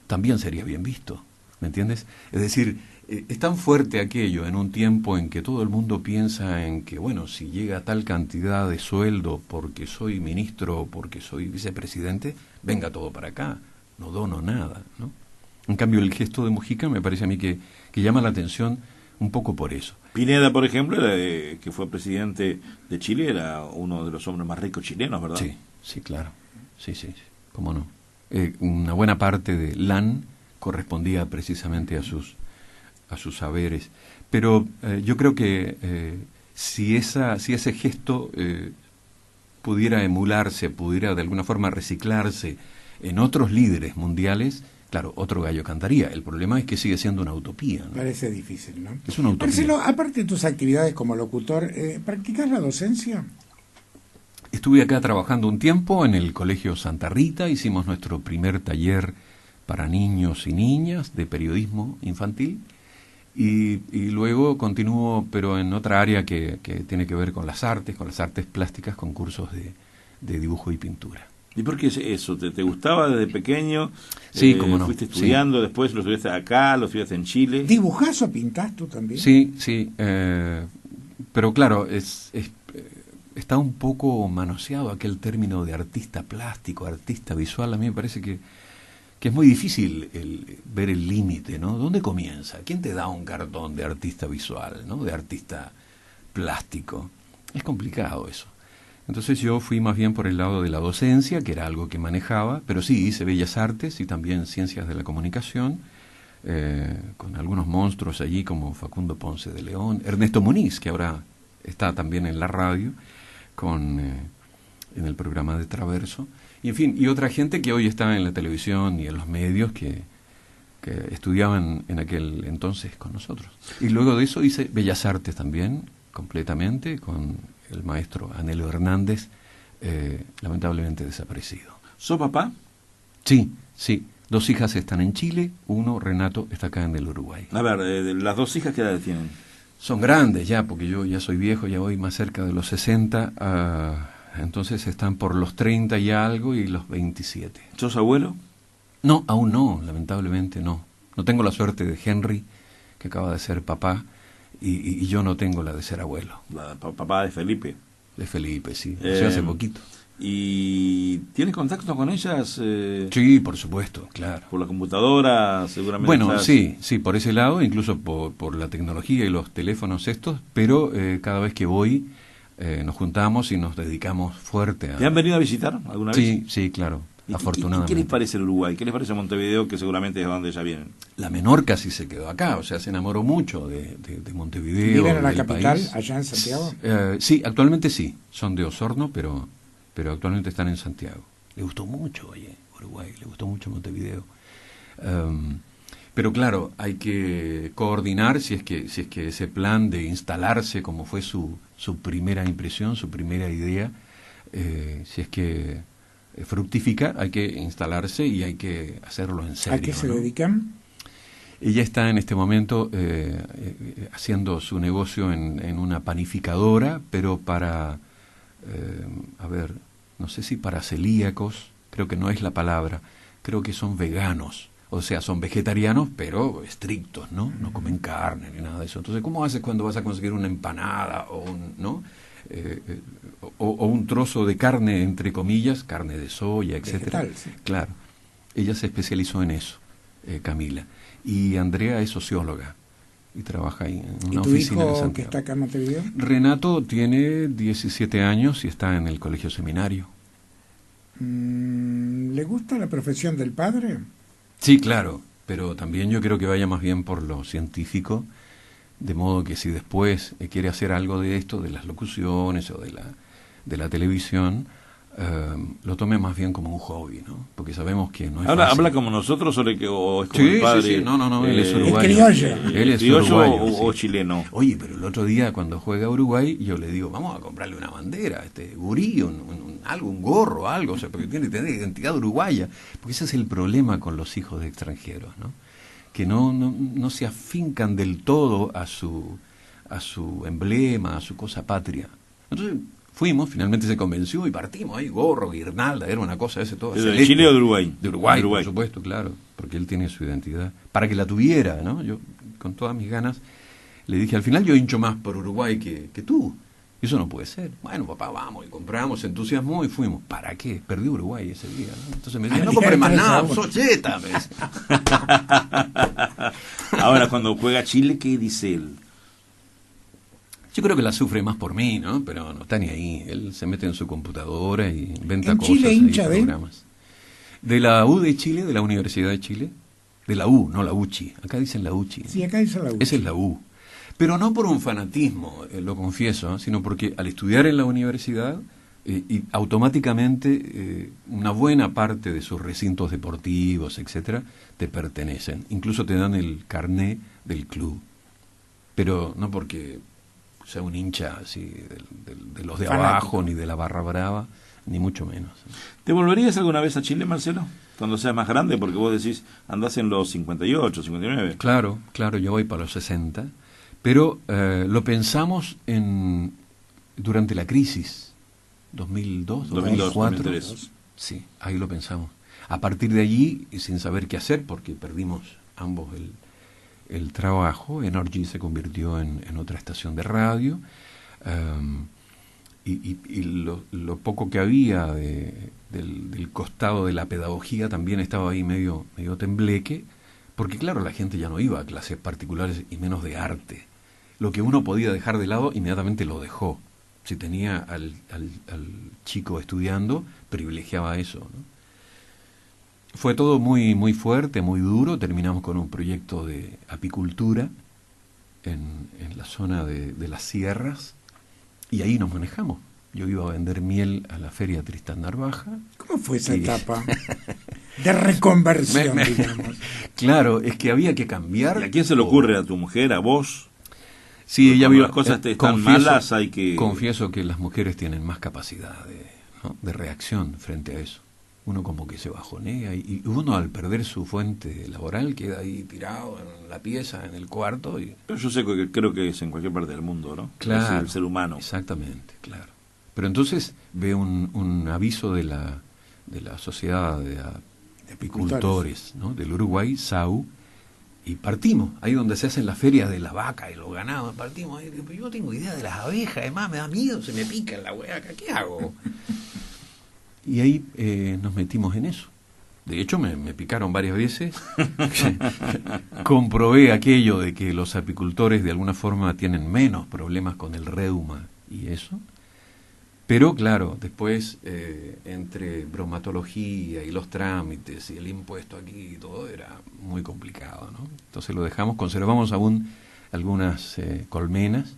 también sería bien visto, ¿me entiendes? Es decir, es tan fuerte aquello en un tiempo en que todo el mundo piensa en que, bueno, si llega a tal cantidad de sueldo porque soy ministro o porque soy vicepresidente, venga todo para acá, no dono nada, ¿no? En cambio, el gesto de Mujica me parece a mí que llama la atención un poco por eso. Pineda, por ejemplo, que fue presidente de Chile, era uno de los hombres más ricos chilenos, ¿verdad? Sí, sí, claro. Sí, cómo no. Una buena parte de LAN correspondía precisamente a sus saberes. Pero yo creo que si ese gesto pudiera emularse, pudiera de alguna forma reciclarse en otros líderes mundiales, claro, otro gallo cantaría. El problema es que sigue siendo una utopía, ¿no? Parece difícil, ¿no? Es una utopía. Marcelo, aparte de tus actividades como locutor, ¿practicás la docencia? Estuve acá trabajando un tiempo en el Colegio Santa Rita, hicimos nuestro primer taller para niños y niñas de periodismo infantil y luego continúo, pero en otra área que tiene que ver con las artes plásticas, con cursos de dibujo y pintura. ¿Y por qué eso? ¿Te gustaba desde pequeño? Sí, cómo no. ¿Fuiste estudiando, después lo estudiaste acá, lo estudiaste en Chile? ¿Dibujás o pintás tú también? Sí, pero claro, está un poco manoseado aquel término de artista plástico, artista visual. A mí me parece que es muy difícil ver el límite, ¿no? ¿Dónde comienza? ¿Quién te da un cartón de artista visual, ¿no?, de artista plástico? Es complicado eso. Entonces yo fui más bien por el lado de la docencia, que era algo que manejaba, pero sí hice Bellas Artes y también Ciencias de la Comunicación, con algunos monstruos allí como Facundo Ponce de León, Ernesto Muniz, que ahora está también en la radio, en el programa de Traverso, y en fin, y otra gente que hoy está en la televisión y en los medios que estudiaban en aquel entonces con nosotros. Y luego de eso hice Bellas Artes también, completamente, con el maestro Anhelo Hernández, lamentablemente desaparecido. ¿Sos papá? Sí. 2 hijas están en Chile, Renato, está acá en el Uruguay. A ver, las 2 hijas, ¿qué edad tienen? Son grandes ya, porque yo ya soy viejo, ya voy más cerca de los 60, entonces están por los 30 y algo y los 27. ¿Sos abuelo? No, aún no, lamentablemente no. No tengo la suerte de Henry, que acaba de ser papá, y yo no tengo la de ser abuelo. Papá de Felipe. De Felipe, sí, nació hace poquito. ¿Y tienes contacto con ellas? Sí, por supuesto, claro. ¿Por la computadora seguramente? Bueno, sí, por ese lado, incluso por la tecnología y los teléfonos estos, pero cada vez que voy nos juntamos y nos dedicamos fuerte a... ¿Te han venido a visitar alguna vez? Sí, claro, ¿Y afortunadamente. ¿Qué les parece el Uruguay? ¿Qué les parece Montevideo, que seguramente es donde ya vienen? La menor casi se quedó acá, o sea, se enamoró mucho de Montevideo. ¿Viven en la del capital, país. allá en Santiago? Sí, actualmente sí, son de Osorno, pero actualmente están en Santiago. Le gustó mucho, Uruguay, le gustó mucho Montevideo. Pero claro, hay que coordinar si es que ese plan de instalarse, como fue su primera impresión, su primera idea, si es que fructifica, hay que instalarse y hay que hacerlo en serio. ¿A qué se ¿no? dedican? Ella está en este momento haciendo su negocio en una panificadora, pero para, no sé si para celíacos, creo que no es la palabra, creo que son veganos, o sea, son vegetarianos, pero estrictos, ¿no? No comen carne ni nada de eso. Entonces, ¿cómo haces cuando vas a conseguir una empanada o ¿no? O un trozo de carne, entre comillas, carne de soya, etcétera? Vegetal, sí. Claro. Ella se especializó en eso, Camila. Y Andrea es socióloga y trabaja ahí en una ¿Y tu oficina de hijo Santiago. que está acá en Montevideo? Renato tiene 17 años y está en el colegio seminario. ¿Le gusta la profesión del padre? Sí, claro, pero también yo creo que vaya más bien por lo científico, de modo que si después quiere hacer algo de esto, de las locuciones o de la televisión, lo tome más bien como un hobby, ¿no? Porque sabemos que no es Ahora, fácil. ¿habla como nosotros o es como el padre? Sí, no, él es uruguayo. criollo. Él es ¿Criollo uruguayo, o sí. chileno? Oye, pero el otro día cuando juega a Uruguay, yo le digo, vamos a comprarle una bandera, gurí, un gorro, algo, o sea, porque tiene que tener identidad uruguaya. Porque ese es el problema con los hijos de extranjeros, ¿no? Que no se afincan del todo a su emblema, a su cosa patria. Entonces fuimos, finalmente se convenció y partimos ahí, gorro, guirnalda, era una cosa ese todo. ¿De Chile o de Uruguay? De Uruguay, De Uruguay, por supuesto, claro, porque él tiene su identidad. Para que la tuviera, ¿no? Yo, con todas mis ganas, le dije, al final yo hincho más por Uruguay que tú. Y eso no puede ser. Bueno, papá, vamos, y compramos, se entusiasmó y fuimos. ¿Para qué? Perdí Uruguay ese día, ¿no? Entonces me decía, no compré más nada, sos cheta, me dice. Ahora, cuando juega Chile, ¿qué dice él? Yo creo que la sufre más por mí, ¿no? Pero no está ni ahí. Él se mete en su computadora y inventa ¿En cosas. Chile ahí, hincha de? programas. De la U de Chile, de la Universidad de Chile. De la U, no la UCHI. Acá dicen la UCHI. Sí, acá dice la U. Esa es la U. Pero no por un fanatismo, lo confieso, sino porque al estudiar en la universidad, y automáticamente una buena parte de sus recintos deportivos, etcétera, te pertenecen. Incluso te dan el carné del club. Pero no porque sea un hincha así de los de Fanático. Abajo, ni de la barra brava, ni mucho menos. ¿Te volverías alguna vez a Chile, Marcelo? Cuando seas más grande, porque vos decís, andás en los 58, 59. Claro, yo voy para los 60, pero lo pensamos durante la crisis, 2002, 2004. 2003. Sí, ahí lo pensamos. A partir de allí, y sin saber qué hacer, porque perdimos ambos el trabajo, Energy se convirtió en otra estación de radio, y lo poco que había del costado de la pedagogía también estaba ahí medio tembleque, porque claro, la gente ya no iba a clases particulares y menos de arte. Lo que uno podía dejar de lado, inmediatamente lo dejó. Si tenía al chico estudiando, privilegiaba eso, ¿no? Fue todo muy, muy fuerte, muy duro. Terminamos con un proyecto de apicultura en la zona de las sierras, y ahí nos manejamos. Yo iba a vender miel a la feria Tristán Narvaja. ¿Cómo fue esa Y- etapa de reconversión, digamos? Claro, es que había que ¿Y cambiar. a quién se le ocurre? ¿A tu mujer? ¿A vos? Sí, ella Cuando vio las cosas están malas, hay que... Confieso que las mujeres tienen más capacidad de reacción frente a eso. Uno como que se bajonea y uno al perder su fuente laboral queda ahí tirado en la pieza, en el cuarto. Pero yo sé que creo que es en cualquier parte del mundo, ¿no? Claro, Es el ser humano. Exactamente, claro. Pero entonces ve un aviso de la Sociedad de Apicultores, ¿no? Del Uruguay, SAU, y partimos, ahí donde se hacen las ferias de la vaca y los ganados, partimos ahí, pero yo no tengo idea de las abejas, además me da miedo, se me pica la hueaca, ¿qué hago? Y ahí nos metimos en eso. De hecho, me picaron varias veces. Comprobé aquello de que los apicultores de alguna forma tienen menos problemas con el reuma y eso. Pero claro, después entre bromatología y los trámites y el impuesto aquí y todo era muy complicado, ¿no? Entonces lo dejamos, conservamos aún algunas colmenas,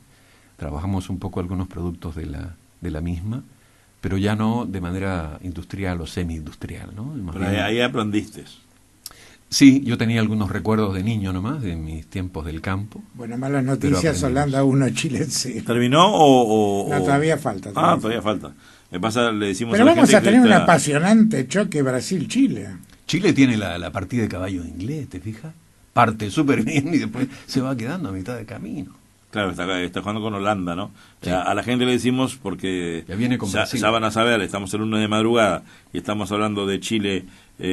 trabajamos un poco algunos productos de la misma, pero ya no de manera industrial o semi-industrial, ¿no? Más Pero bien- ahí aprendiste. Sí, yo tenía algunos recuerdos de niño nomás, de mis tiempos del campo. Bueno, malas Pero noticias, aprendimos. Holanda 1, Chile 0. ¿Terminó o...? No, todavía falta. Ah, todavía falta. Me pasa, le decimos Pero a la vamos gente a que tener un está- apasionante choque Brasil-Chile. Chile tiene la partida de caballo inglés, ¿te fijas? parte súper bien y después se va quedando a mitad de camino. Claro, está jugando con Holanda, ¿no? Sí. A la gente le decimos, porque Ya viene con Brasil. ya van a saber, estamos el lunes de madrugada y estamos hablando de Chile,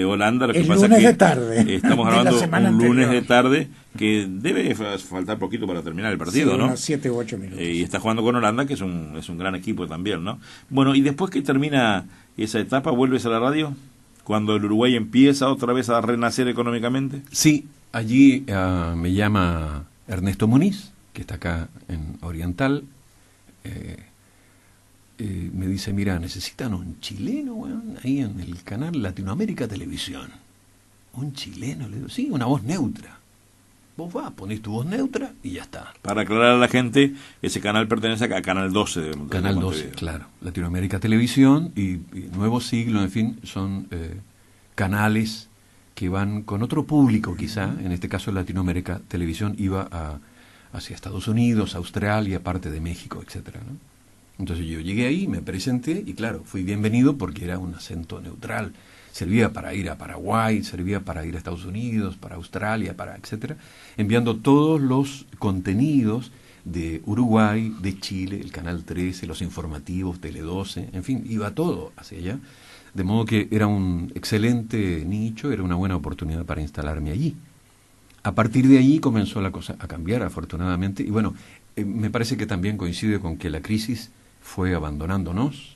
Holanda. Lo que El pasa lunes es que de tarde. estamos de la hablando semana un lunes anterior. de tarde que debe faltar poquito para terminar el partido, Sí, ¿no? unos 7 u 8 minutos. Y está jugando con Holanda, que es un gran equipo también, ¿no? Bueno, y después que termina esa etapa, ¿vuelves a la radio? Cuando el Uruguay empieza otra vez a renacer económicamente. Sí, allí me llama Ernesto Muniz, que está acá en Oriental, me dice, mira, necesitan un chileno, weón, ahí en el canal Latinoamérica Televisión. Un chileno, le digo, sí, una voz neutra. Vos vas, ponés tu voz neutra y ya está. Para aclarar a la gente, ese canal pertenece a Canal 12. De Canal 12, Montevideo. claro. Latinoamérica Televisión y Nuevo Siglo, en fin, son canales que van con otro público quizá, en este caso Latinoamérica Televisión iba hacia Estados Unidos, Australia, parte de México, etcétera, ¿no? Entonces yo llegué ahí, me presenté y claro, fui bienvenido porque era un acento neutral. Servía para ir a Paraguay, servía para ir a Estados Unidos, para Australia, para etcétera, enviando todos los contenidos de Uruguay, de Chile, el Canal 13, los informativos, Tele 12, en fin, iba todo hacia allá. De modo que era un excelente nicho, era una buena oportunidad para instalarme allí. A partir de allí comenzó la cosa a cambiar, afortunadamente, y bueno, me parece que también coincide con que la crisis fue abandonándonos,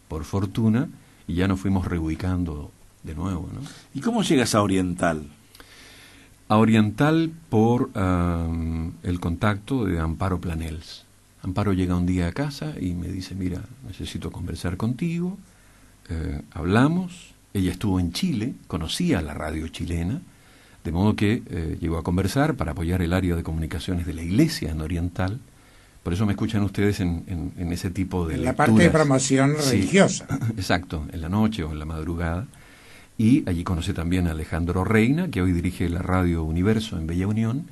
por fortuna, y ya nos fuimos reubicando de nuevo, ¿no? ¿Y cómo llegas a Oriental? A Oriental por el contacto de Amparo Planels. Amparo llega un día a casa y me dice, mira, necesito conversar contigo. Hablamos, ella estuvo en Chile, conocía la radio chilena, de modo que llegó a conversar para apoyar el área de comunicaciones de la iglesia en Oriental. Por eso me escuchan ustedes en ese tipo de la lecturas. parte de promoción Sí, religiosa. exacto, en la noche o en la madrugada. Y allí conocí también a Alejandro Reina, que hoy dirige la radio Universo en Bella Unión.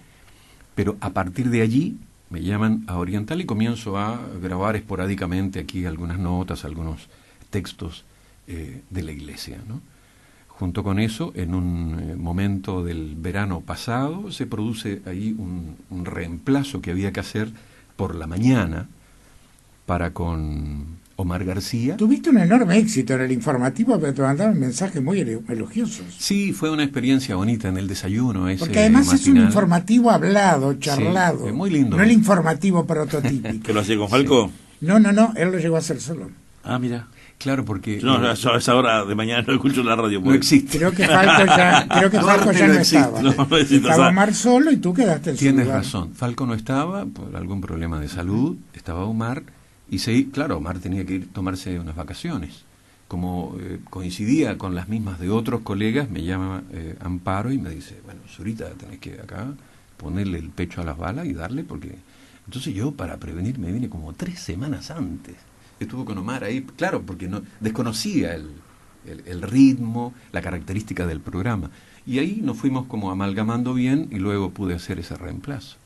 Pero a partir de allí me llaman a Oriental y comienzo a grabar esporádicamente aquí algunas notas, algunos textos de la iglesia, ¿no? Junto con eso, en un momento del verano pasado, se produce ahí un reemplazo que había que hacer por la mañana para con Omar García. Tuviste un enorme éxito en el informativo, pero te mandaron mensajes muy elogiosos. Sí, fue una experiencia bonita en el desayuno ese Porque además es un matinal. informativo hablado, charlado. Sí, muy lindo. No el informativo prototípico. ¿Que lo hacía con Falco? No, él lo llegó a hacer solo. Ah, mira. Claro, porque No, a esa hora de mañana no escucho la radio. no porque- existe. Creo que Falco ya no existe. estaba. No existe, o Estaba sea- Omar solo y tú quedaste en su Tienes lugar. razón. Falco no estaba por algún problema de salud, estaba Omar, y claro, Omar tenía que tomarse unas vacaciones. Como coincidía con las mismas de otros colegas, me llama Amparo y me dice, bueno, Zurita, tenés que acá ponerle el pecho a las balas y darle, porque... Entonces yo, para prevenir, me vine como 3 semanas antes. Estuvo con Omar ahí, claro, porque no desconocía el ritmo, la característica del programa. Y ahí nos fuimos como amalgamando bien y luego pude hacer ese reemplazo.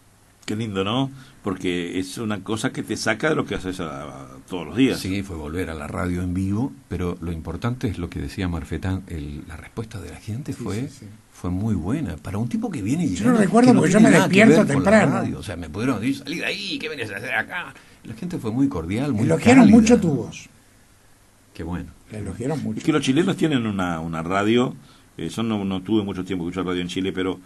Qué lindo, ¿no? Porque es una cosa que te saca de lo que haces todos los días. Sí, fue volver a la radio en vivo, pero lo importante es lo que decía Marfetán, la respuesta de la gente fue muy buena. Para un tipo que viene y Yo lo recuerdo porque yo me despierto temprano. O sea, me pudieron decir, salí de ahí, ¿qué venís a hacer acá? La gente fue muy cordial, muy Elogiaron cálida. mucho tu voz. Qué bueno. La elogiaron mucho. Es que los chilenos tienen una radio, yo no tuve mucho tiempo que escuchar radio en Chile, pero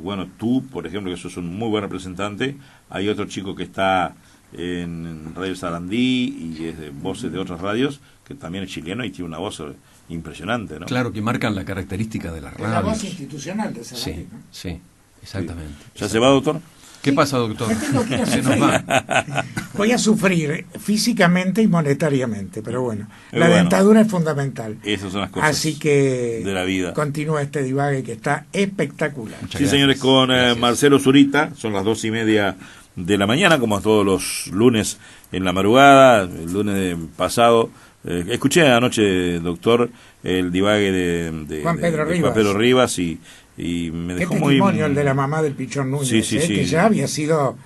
bueno, tú, por ejemplo, que sos un muy buen representante, hay otro chico que está en Radio Sarandí y es de voces de otras radios, que también es chileno y tiene una voz impresionante, ¿no? Claro, que marcan la característica de las Es la voz radios. institucional de Sarandí, Sí, ¿no? sí, exactamente. ¿Ya se va, doctor? ¿Qué pasa, doctor? Me tengo que ir a Se nos sufrir. va. Voy a sufrir físicamente y monetariamente, pero bueno, la Bueno. dentadura es fundamental. Esas son las cosas Así que de la vida. continúa este divague que está espectacular. Muchas Sí, gracias. señores, con Gracias. Marcelo Zurita, son las 2:30 de la mañana, como todos los lunes en la madrugada, el lunes pasado. Escuché anoche, doctor, el divague de Juan Pedro de Rivas. Juan Pedro Rivas y me Qué dejó muy... testimonio el de la mamá del Pichón Núñez, Sí, sí, sí. que ya había sido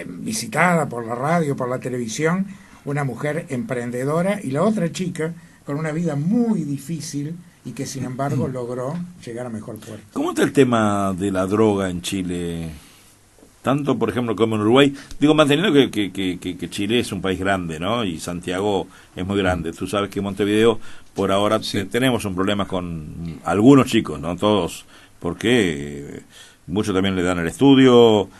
visitada por la radio, por la televisión, una mujer emprendedora, y la otra chica con una vida muy difícil, y que sin embargo logró llegar a mejor puerto. ¿Cómo está el tema de la droga en Chile? Tanto, por ejemplo, como en Uruguay. Digo, manteniendo que Chile es un país grande, ¿no? Y Santiago es muy grande. Tú sabes que en Montevideo, por ahora, tenemos un problema con algunos chicos, no todos, porque muchos también le dan el estudio,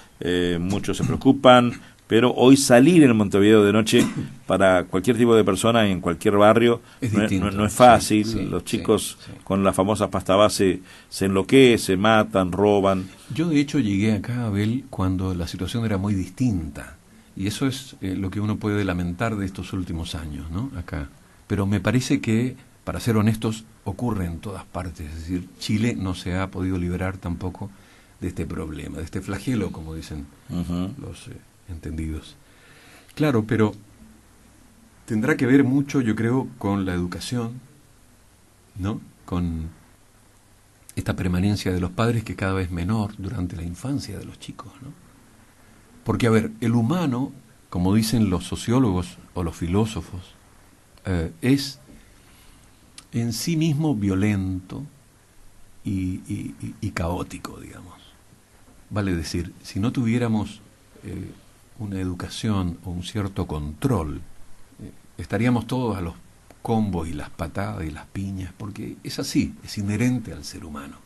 muchos se preocupan, pero hoy salir en Montevideo de noche para cualquier tipo de persona en cualquier barrio no es fácil. Los chicos con la famosa pasta base se enloquecen, matan, roban. Yo de hecho llegué acá, Abel, cuando la situación era muy distinta, y eso es lo que uno puede lamentar de estos últimos años, ¿no? Acá. Pero me parece que, para ser honestos, ocurre en todas partes. Es decir, Chile no se ha podido liberar tampoco de este problema, de este flagelo, como dicen los entendidos. Claro, pero tendrá que ver mucho, yo creo, con la educación, ¿no? Con esta permanencia de los padres, que cada vez menor durante la infancia de los chicos, ¿no? Porque, a ver, el humano, como dicen los sociólogos o los filósofos, es en sí mismo violento y caótico, digamos. Vale decir, si no tuviéramos una educación o un cierto control, estaríamos todos a los combos y las patadas y las piñas, porque es así, es inherente al ser humano.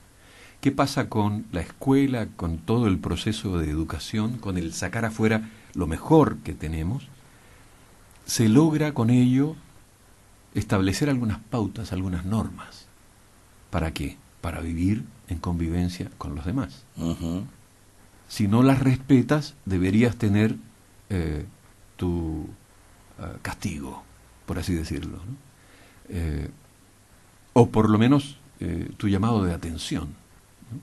¿Qué pasa con la escuela, con todo el proceso de educación, con el sacar afuera lo mejor que tenemos? Se logra con ello establecer algunas pautas, algunas normas. ¿Para qué? Para vivir en convivencia con los demás. Si no las respetas, deberías tener tu castigo, por así decirlo, ¿no? O por lo menos tu llamado de atención, ¿no?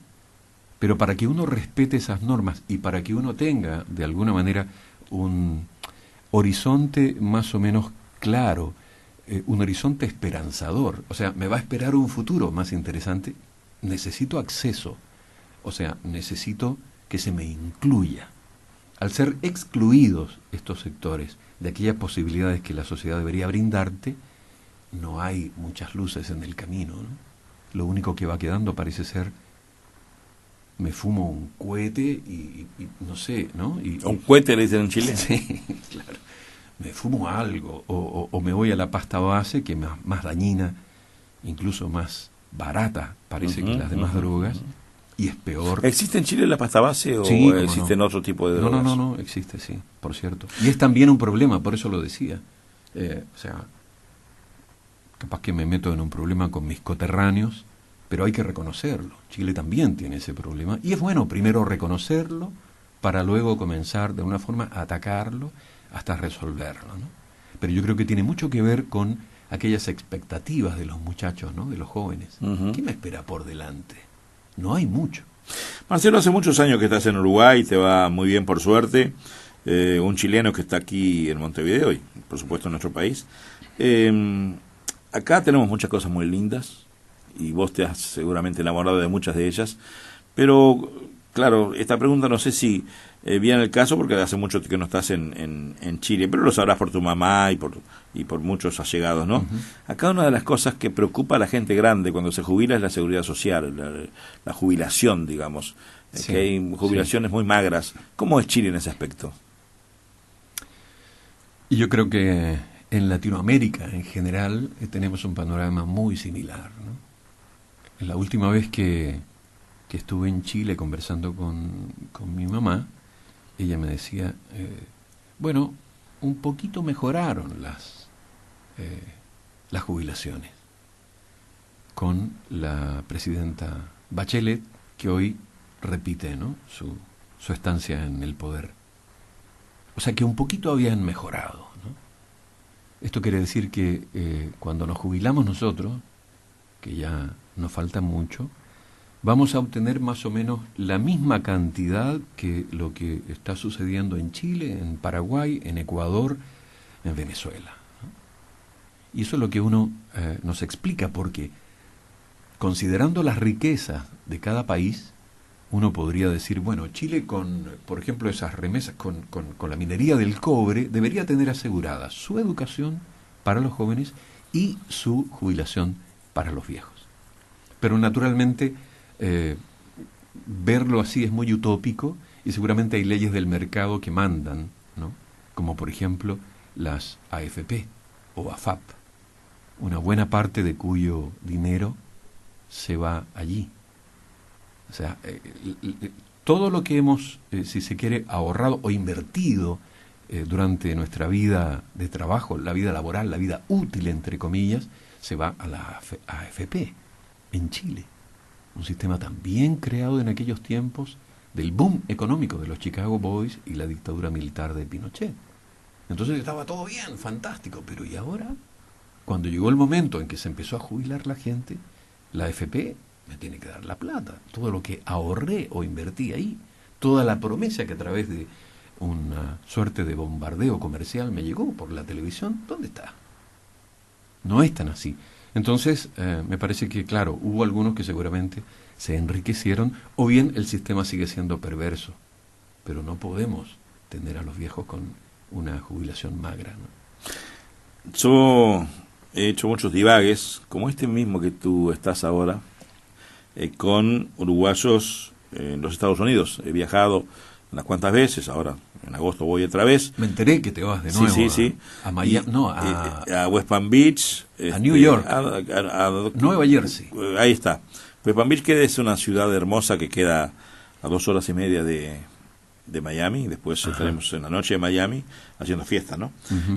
Pero para que uno respete esas normas y para que uno tenga, de alguna manera, un horizonte más o menos claro, un horizonte esperanzador, o sea, me va a esperar un futuro más interesante, necesito acceso, o sea, necesito que se me incluya. Al ser excluidos estos sectores de aquellas posibilidades que la sociedad debería brindarte, no hay muchas luces en el camino, ¿no? Lo único que va quedando parece ser, me fumo un cohete y no sé, ¿no? ¿Un cohete le dicen en Chile? Sí, claro. Me fumo algo, o me voy a la pasta base, que es más dañina, incluso más barata, parece que las demás drogas, y es peor. ¿Existe en Chile la pasta base o sí, existen otro tipo de drogas? No, existe, sí, por cierto. Y es también un problema, por eso lo decía. O sea, capaz que me meto en un problema con mis coterráneos, pero hay que reconocerlo. Chile también tiene ese problema, y es bueno primero reconocerlo, para luego comenzar de alguna forma a atacarlo, hasta resolverlo, ¿no? Pero yo creo que tiene mucho que ver con aquellas expectativas de los muchachos, ¿no? De los jóvenes. ¿Qué me espera por delante? No hay mucho. Marcelo, hace muchos años que estás en Uruguay, te va muy bien por suerte. Un chileno que está aquí en Montevideo y por supuesto en nuestro país. Acá tenemos muchas cosas muy lindas y vos te has seguramente enamorado de muchas de ellas, pero claro, esta pregunta no sé si viene el caso porque hace mucho que no estás en Chile, pero lo sabrás por tu mamá y por muchos allegados, ¿no? Acá una de las cosas que preocupa a la gente grande cuando se jubila es la seguridad social, la jubilación, digamos, que hay jubilaciones muy magras. ¿Cómo es Chile en ese aspecto? Y yo creo que en Latinoamérica en general tenemos un panorama muy similar, ¿no? La última vez que estuve en Chile conversando con mi mamá, ella me decía, bueno, un poquito mejoraron las jubilaciones con la presidenta Bachelet, que hoy repite, ¿no? su estancia en el poder. O sea que un poquito habían mejorado, ¿no? Esto quiere decir que cuando nos jubilamos nosotros, que ya nos falta mucho, vamos a obtener más o menos la misma cantidad que lo que está sucediendo en Chile, en Paraguay, en Ecuador, en Venezuela, ¿no? Y eso es lo que uno nos explica, porque considerando las riquezas de cada país, uno podría decir, bueno, Chile con, por ejemplo, esas remesas, con la minería del cobre, debería tener asegurada su educación para los jóvenes y su jubilación para los viejos. Pero naturalmente verlo así es muy utópico y seguramente hay leyes del mercado que mandan, ¿no? Como por ejemplo las AFP o AFAP, una buena parte de cuyo dinero se va allí. O sea, todo lo que hemos, si se quiere, ahorrado o invertido durante nuestra vida de trabajo, la vida laboral, la vida útil, entre comillas, se va a la AFP en Chile. Un sistema también creado en aquellos tiempos del boom económico de los Chicago Boys y la dictadura militar de Pinochet. Entonces estaba todo bien, fantástico, pero ¿y ahora? Cuando llegó el momento en que se empezó a jubilar la gente, la AFP me tiene que dar la plata. Todo lo que ahorré o invertí ahí, toda la promesa que a través de una suerte de bombardeo comercial me llegó por la televisión, ¿dónde está? No es tan así. Entonces, me parece que, claro, hubo algunos que seguramente se enriquecieron, o bien el sistema sigue siendo perverso, pero no podemos tener a los viejos con una jubilación magra, ¿no? Yo he hecho muchos divagues, como este mismo que tú estás ahora, con uruguayos en los Estados Unidos. He viajado unas cuantas veces, ahora en agosto voy otra vez. Me enteré que te vas de nuevo sí. A Miami, a West Palm Beach. A New York. A Nueva Jersey. Ahí está. West Palm Beach, que es una ciudad hermosa que queda a 2 horas y media de Miami. Después estaremos en la noche de Miami haciendo fiesta, ¿no?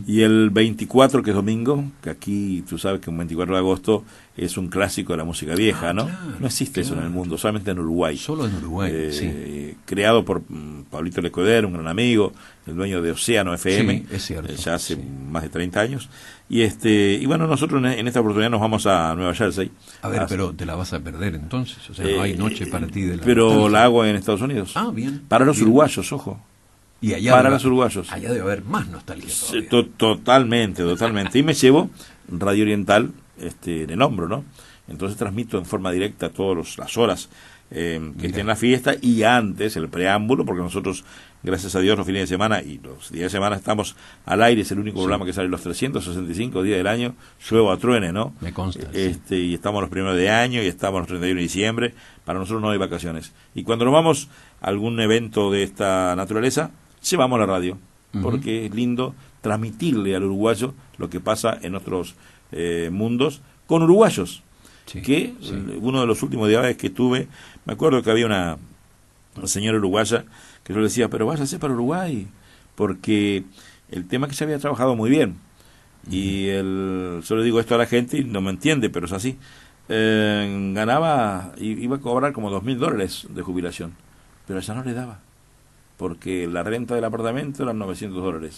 Y el 24, que es domingo, que aquí tú sabes que un 24 de agosto es un clásico de la música vieja, ¿no? Claro, no existe eso en el mundo, solamente en Uruguay. Solo en Uruguay, sí. Creado por Pablito Lecoder, un gran amigo, el dueño de Océano FM, sí, es cierto, ya hace más de 30 años. Y bueno, nosotros en esta oportunidad nos vamos a Nueva Jersey. A ver, pero te la vas a perder entonces, o sea, no hay noche para ti de la Pero nostalgia. la hago en Estados Unidos. Ah, bien. Para los bien. uruguayos, ojo. Y allá para los uruguayos. Allá debe haber más nostalgia todavía. Totalmente. Y me llevo Radio Oriental en el hombro, ¿no? Entonces transmito en forma directa todas las horas que esté en la fiesta y antes, el preámbulo, porque nosotros, gracias a Dios, los fines de semana y los días de semana estamos al aire, es el único programa que sale los 365 días del año, llueva o truene, ¿no? Me consta. Y estamos los primeros de año y estamos los 31 de diciembre, para nosotros no hay vacaciones. Y cuando nos vamos a algún evento de esta naturaleza, llevamos la radio, porque es lindo transmitirle al uruguayo lo que pasa en otros mundos con uruguayos. Uno de los últimos días que tuve, me acuerdo que había una señora uruguaya que yo le decía, pero váyase para Uruguay, porque el tema que se había trabajado muy bien, y yo le digo esto a la gente y no me entiende, pero es así, iba a cobrar como $2.000 de jubilación, pero ella no le daba, porque la renta del apartamento eran $900.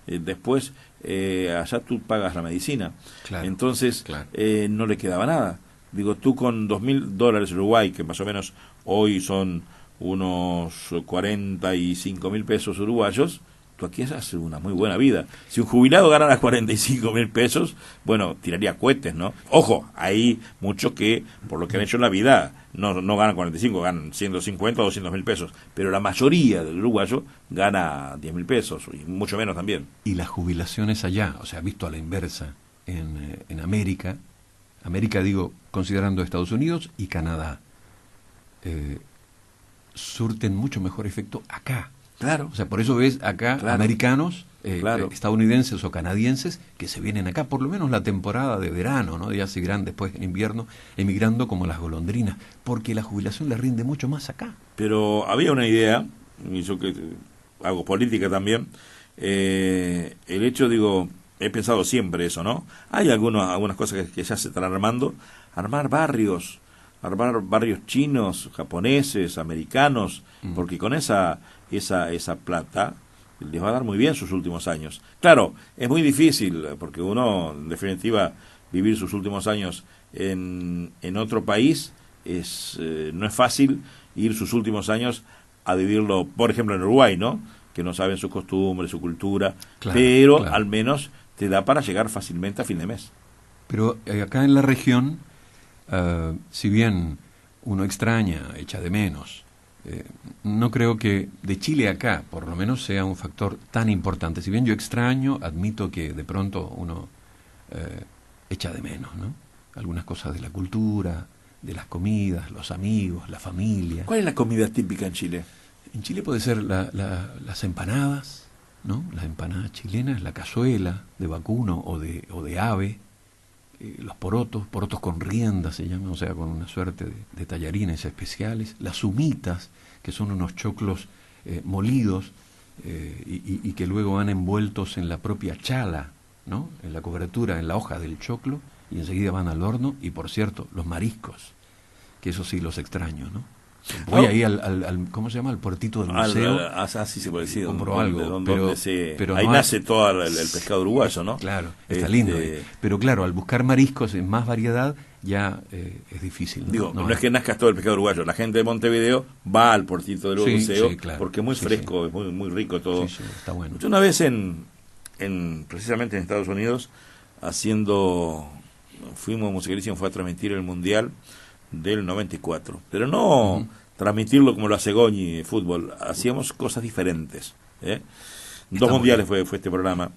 Después, allá tú pagas la medicina. Claro, entonces, claro. No le quedaba nada. Digo, tú con $2.000 Uruguay, que más o menos hoy son unos 45.000 pesos uruguayos, tú aquí haces una muy buena vida. Si un jubilado ganara 45.000 pesos, bueno, tiraría cohetes, ¿no? Ojo, hay muchos que, por lo que han hecho en la vida, no ganan 45, ganan 150 o 200.000 pesos, pero la mayoría del uruguayo gana 10.000 pesos, y mucho menos también. Y las jubilaciones allá, o sea, visto a la inversa, en América, digo, considerando Estados Unidos y Canadá, surten mucho mejor efecto acá. Claro. O sea, por eso ves acá americanos, estadounidenses o canadienses que se vienen acá, por lo menos la temporada de verano, ¿no? Ya seguirán después en invierno emigrando como las golondrinas, porque la jubilación les rinde mucho más acá. Pero había una idea, y yo que hago política también, el hecho, digo, he pensado siempre eso, ¿no? Hay algunas cosas que ya se están armando, armar barrios chinos, japoneses, americanos, porque con esa plata les va a dar muy bien sus últimos años. Claro, es muy difícil, porque uno, en definitiva, vivir sus últimos años en otro país no es fácil ir sus últimos años a vivirlo, por ejemplo, en Uruguay, ¿no? Que no saben sus costumbres, su cultura, pero al menos te da para llegar fácilmente a fin de mes. Pero acá en la región, si bien uno extraña, echa de menos, no creo que de Chile a acá, por lo menos, sea un factor tan importante. Si bien yo extraño, admito que de pronto uno echa de menos, ¿no? Algunas cosas de la cultura, las comidas, los amigos, la familia. ¿Cuál es la comida típica en Chile? En Chile puede ser las empanadas, ¿no? Las empanadas chilenas, la cazuela de vacuno o de ave, los porotos con rienda se llaman, o sea, con una suerte de tallarines especiales, las humitas, que son unos choclos molidos y que luego van envueltos en la propia chala, ¿no? En la cobertura, en la hoja del choclo, y enseguida van al horno. Y por cierto, los mariscos, que eso sí los extraño, ¿no? Voy ahí al ¿cómo se llama? Al puertito del museo. Así se puede decir. Compro algo. Pero ahí no nace todo el pescado uruguayo, ¿no? Claro, está lindo. Pero claro, al buscar mariscos en más variedad, ya es difícil. Digo, no es que nazca todo el pescado uruguayo. La gente de Montevideo va al puertito del museo, claro, porque es muy fresco, es muy, muy rico todo. Sí, está bueno. Yo una vez precisamente en Estados Unidos, fuimos, Musicalísimo fue a transmitir el Mundial del 94, pero no transmitirlo como lo hace Goñi de fútbol, hacíamos cosas diferentes, ¿eh? 2 mundiales fue este programa.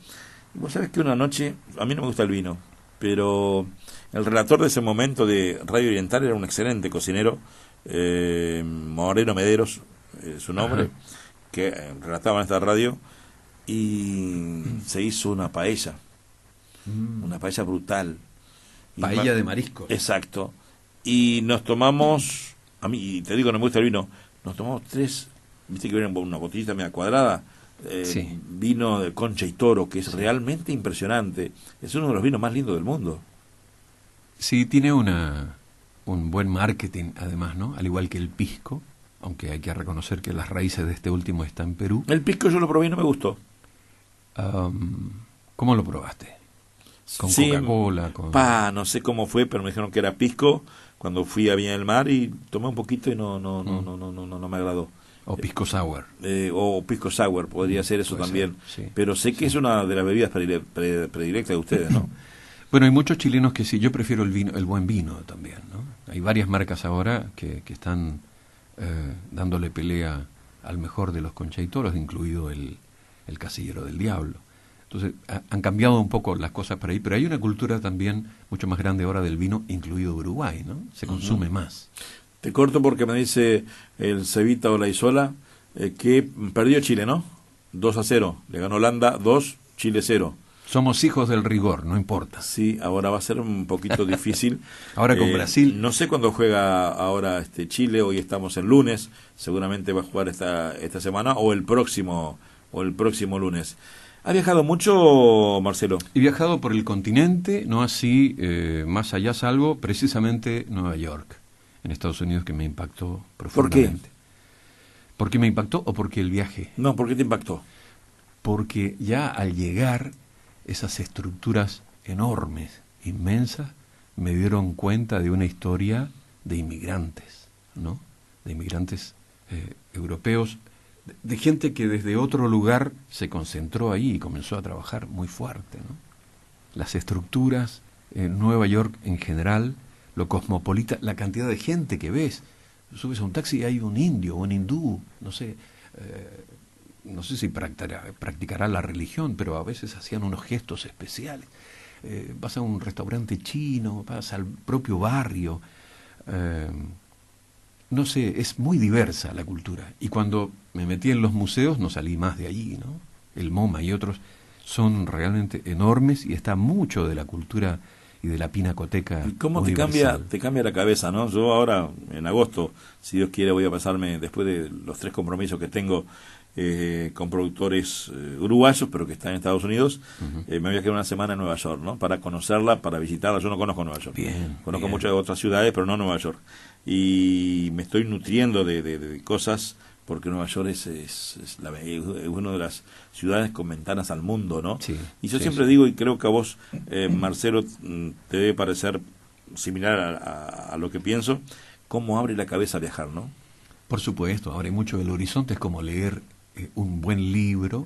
Y vos sabés que una noche, a mí no me gusta el vino, pero el relator de ese momento de Radio Oriental era un excelente cocinero, Moreno Mederos, su nombre, que relataba en esta radio, y se hizo una paella brutal. Paella de mariscos. Exacto. Y nos tomamos, a mí, y te digo, no me gusta el vino, nos tomamos 3, viste que viene una botellita media cuadrada, vino de Concha y Toro, que es realmente impresionante. Es uno de los vinos más lindos del mundo. Sí, tiene un buen marketing, además, ¿no? Al igual que el pisco, aunque hay que reconocer que las raíces de este último están en Perú. El pisco yo lo probé y no me gustó. ¿Cómo lo probaste? ¿Con Coca-Cola? No sé cómo fue, pero me dijeron que era pisco cuando fui a Viña del Mar y tomé un poquito y no me agradó. O pisco sour. O pisco sour, podría ser eso también. Sí. Pero sé que es una de las bebidas predilectas de ustedes, ¿no? Bueno, hay muchos chilenos que sí, yo prefiero el buen vino también, ¿no? Hay varias marcas ahora que están dándole pelea al mejor de los concheitoros, incluido el Casillero del Diablo. Entonces, han cambiado un poco las cosas por ahí, pero hay una cultura también mucho más grande ahora del vino, incluido Uruguay, ¿no? Se consume más. Te corto porque me dice el Cevita Olaizola que perdió Chile, ¿no? 2-0. Le ganó Holanda 2, Chile 0. Somos hijos del rigor, no importa. Sí, ahora va a ser un poquito difícil. Ahora con Brasil. No sé cuándo juega ahora Chile, hoy estamos en lunes, seguramente va a jugar esta semana o el próximo lunes. ¿Ha viajado mucho, Marcelo? He viajado por el continente, no así más allá, salvo precisamente Nueva York, en Estados Unidos, que me impactó profundamente. ¿Por qué? ¿Por qué me impactó o por qué el viaje? No, ¿por qué te impactó? Porque ya al llegar, esas estructuras enormes, inmensas, me dieron cuenta de una historia de inmigrantes, ¿no? De inmigrantes europeos, de gente que desde otro lugar se concentró ahí y comenzó a trabajar muy fuerte, ¿no? Las estructuras, Nueva York en general, lo cosmopolita, la cantidad de gente que ves. Subes a un taxi y hay un indio, un hindú, no sé si practicará la religión, pero a veces hacían unos gestos especiales. Vas a un restaurante chino, vas al propio barrio, no sé, es muy diversa la cultura. Y cuando me metí en los museos no salí más de allí, ¿no? El MoMA y otros son realmente enormes y está mucho de la cultura y de la pinacoteca. ¿Y cómo te cambia la cabeza, no? Yo ahora, en agosto, si Dios quiere, voy a pasarme, después de los 3 compromisos que tengo con productores uruguayos, pero que están en Estados Unidos, me voy a quedar una semana en Nueva York, ¿no? Para conocerla, para visitarla. Yo no conozco Nueva York. Conozco muchas otras ciudades, pero no Nueva York. Y me estoy nutriendo de cosas, porque Nueva York es una de las ciudades con ventanas al mundo, ¿no? Sí, y yo siempre digo, y creo que a vos, Marcelo, te debe parecer similar a lo que pienso, cómo abre la cabeza a viajar, ¿no? Por supuesto, abre mucho el horizonte, es como leer un buen libro,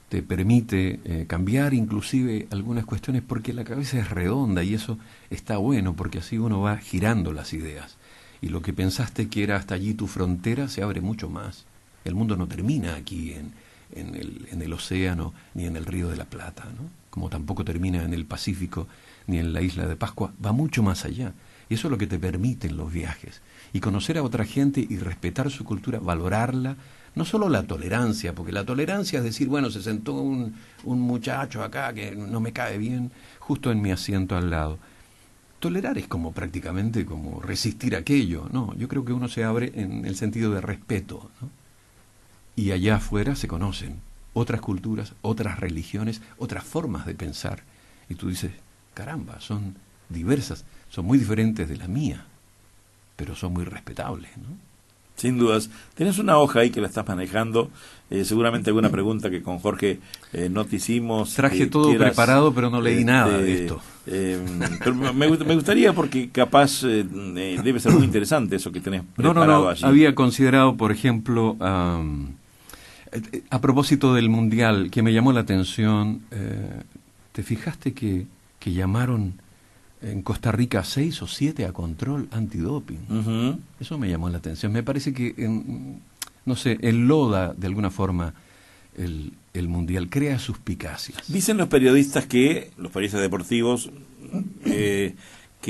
te permite cambiar inclusive algunas cuestiones, porque la cabeza es redonda y eso está bueno, porque así uno va girando las ideas. Y lo que pensaste que era hasta allí tu frontera se abre mucho más. El mundo no termina aquí en el océano ni en el Río de la Plata, ¿no? Como tampoco termina en el Pacífico ni en la isla de Pascua, va mucho más allá. Y eso es lo que te permiten los viajes. Y conocer a otra gente y respetar su cultura, valorarla. No solo la tolerancia, porque la tolerancia es decir, bueno, se sentó un muchacho acá que no me cae bien, justo en mi asiento al lado. Tolerar es como prácticamente como resistir aquello, ¿no? Yo creo que uno se abre en el sentido de respeto, ¿no? Y allá afuera se conocen otras culturas, otras religiones, otras formas de pensar. Y tú dices, caramba, son diversas, son muy diferentes de la mía, pero son muy respetables, ¿no? Sin dudas. Tienes una hoja ahí que la estás manejando, seguramente alguna pregunta que con Jorge no te hicimos. Traje todo preparado, pero no leí nada de esto. Pero me gustaría, porque capaz debe ser muy interesante eso que tenés preparado allí. Había considerado, por ejemplo, a propósito del Mundial, que me llamó la atención, ¿te fijaste que llamaron en Costa Rica 6 o 7 a control antidoping? Uh-huh. Eso me llamó la atención. Me parece que, no sé, enloda de alguna forma el Mundial, crea suspicacias. Dicen los periodistas deportivos, que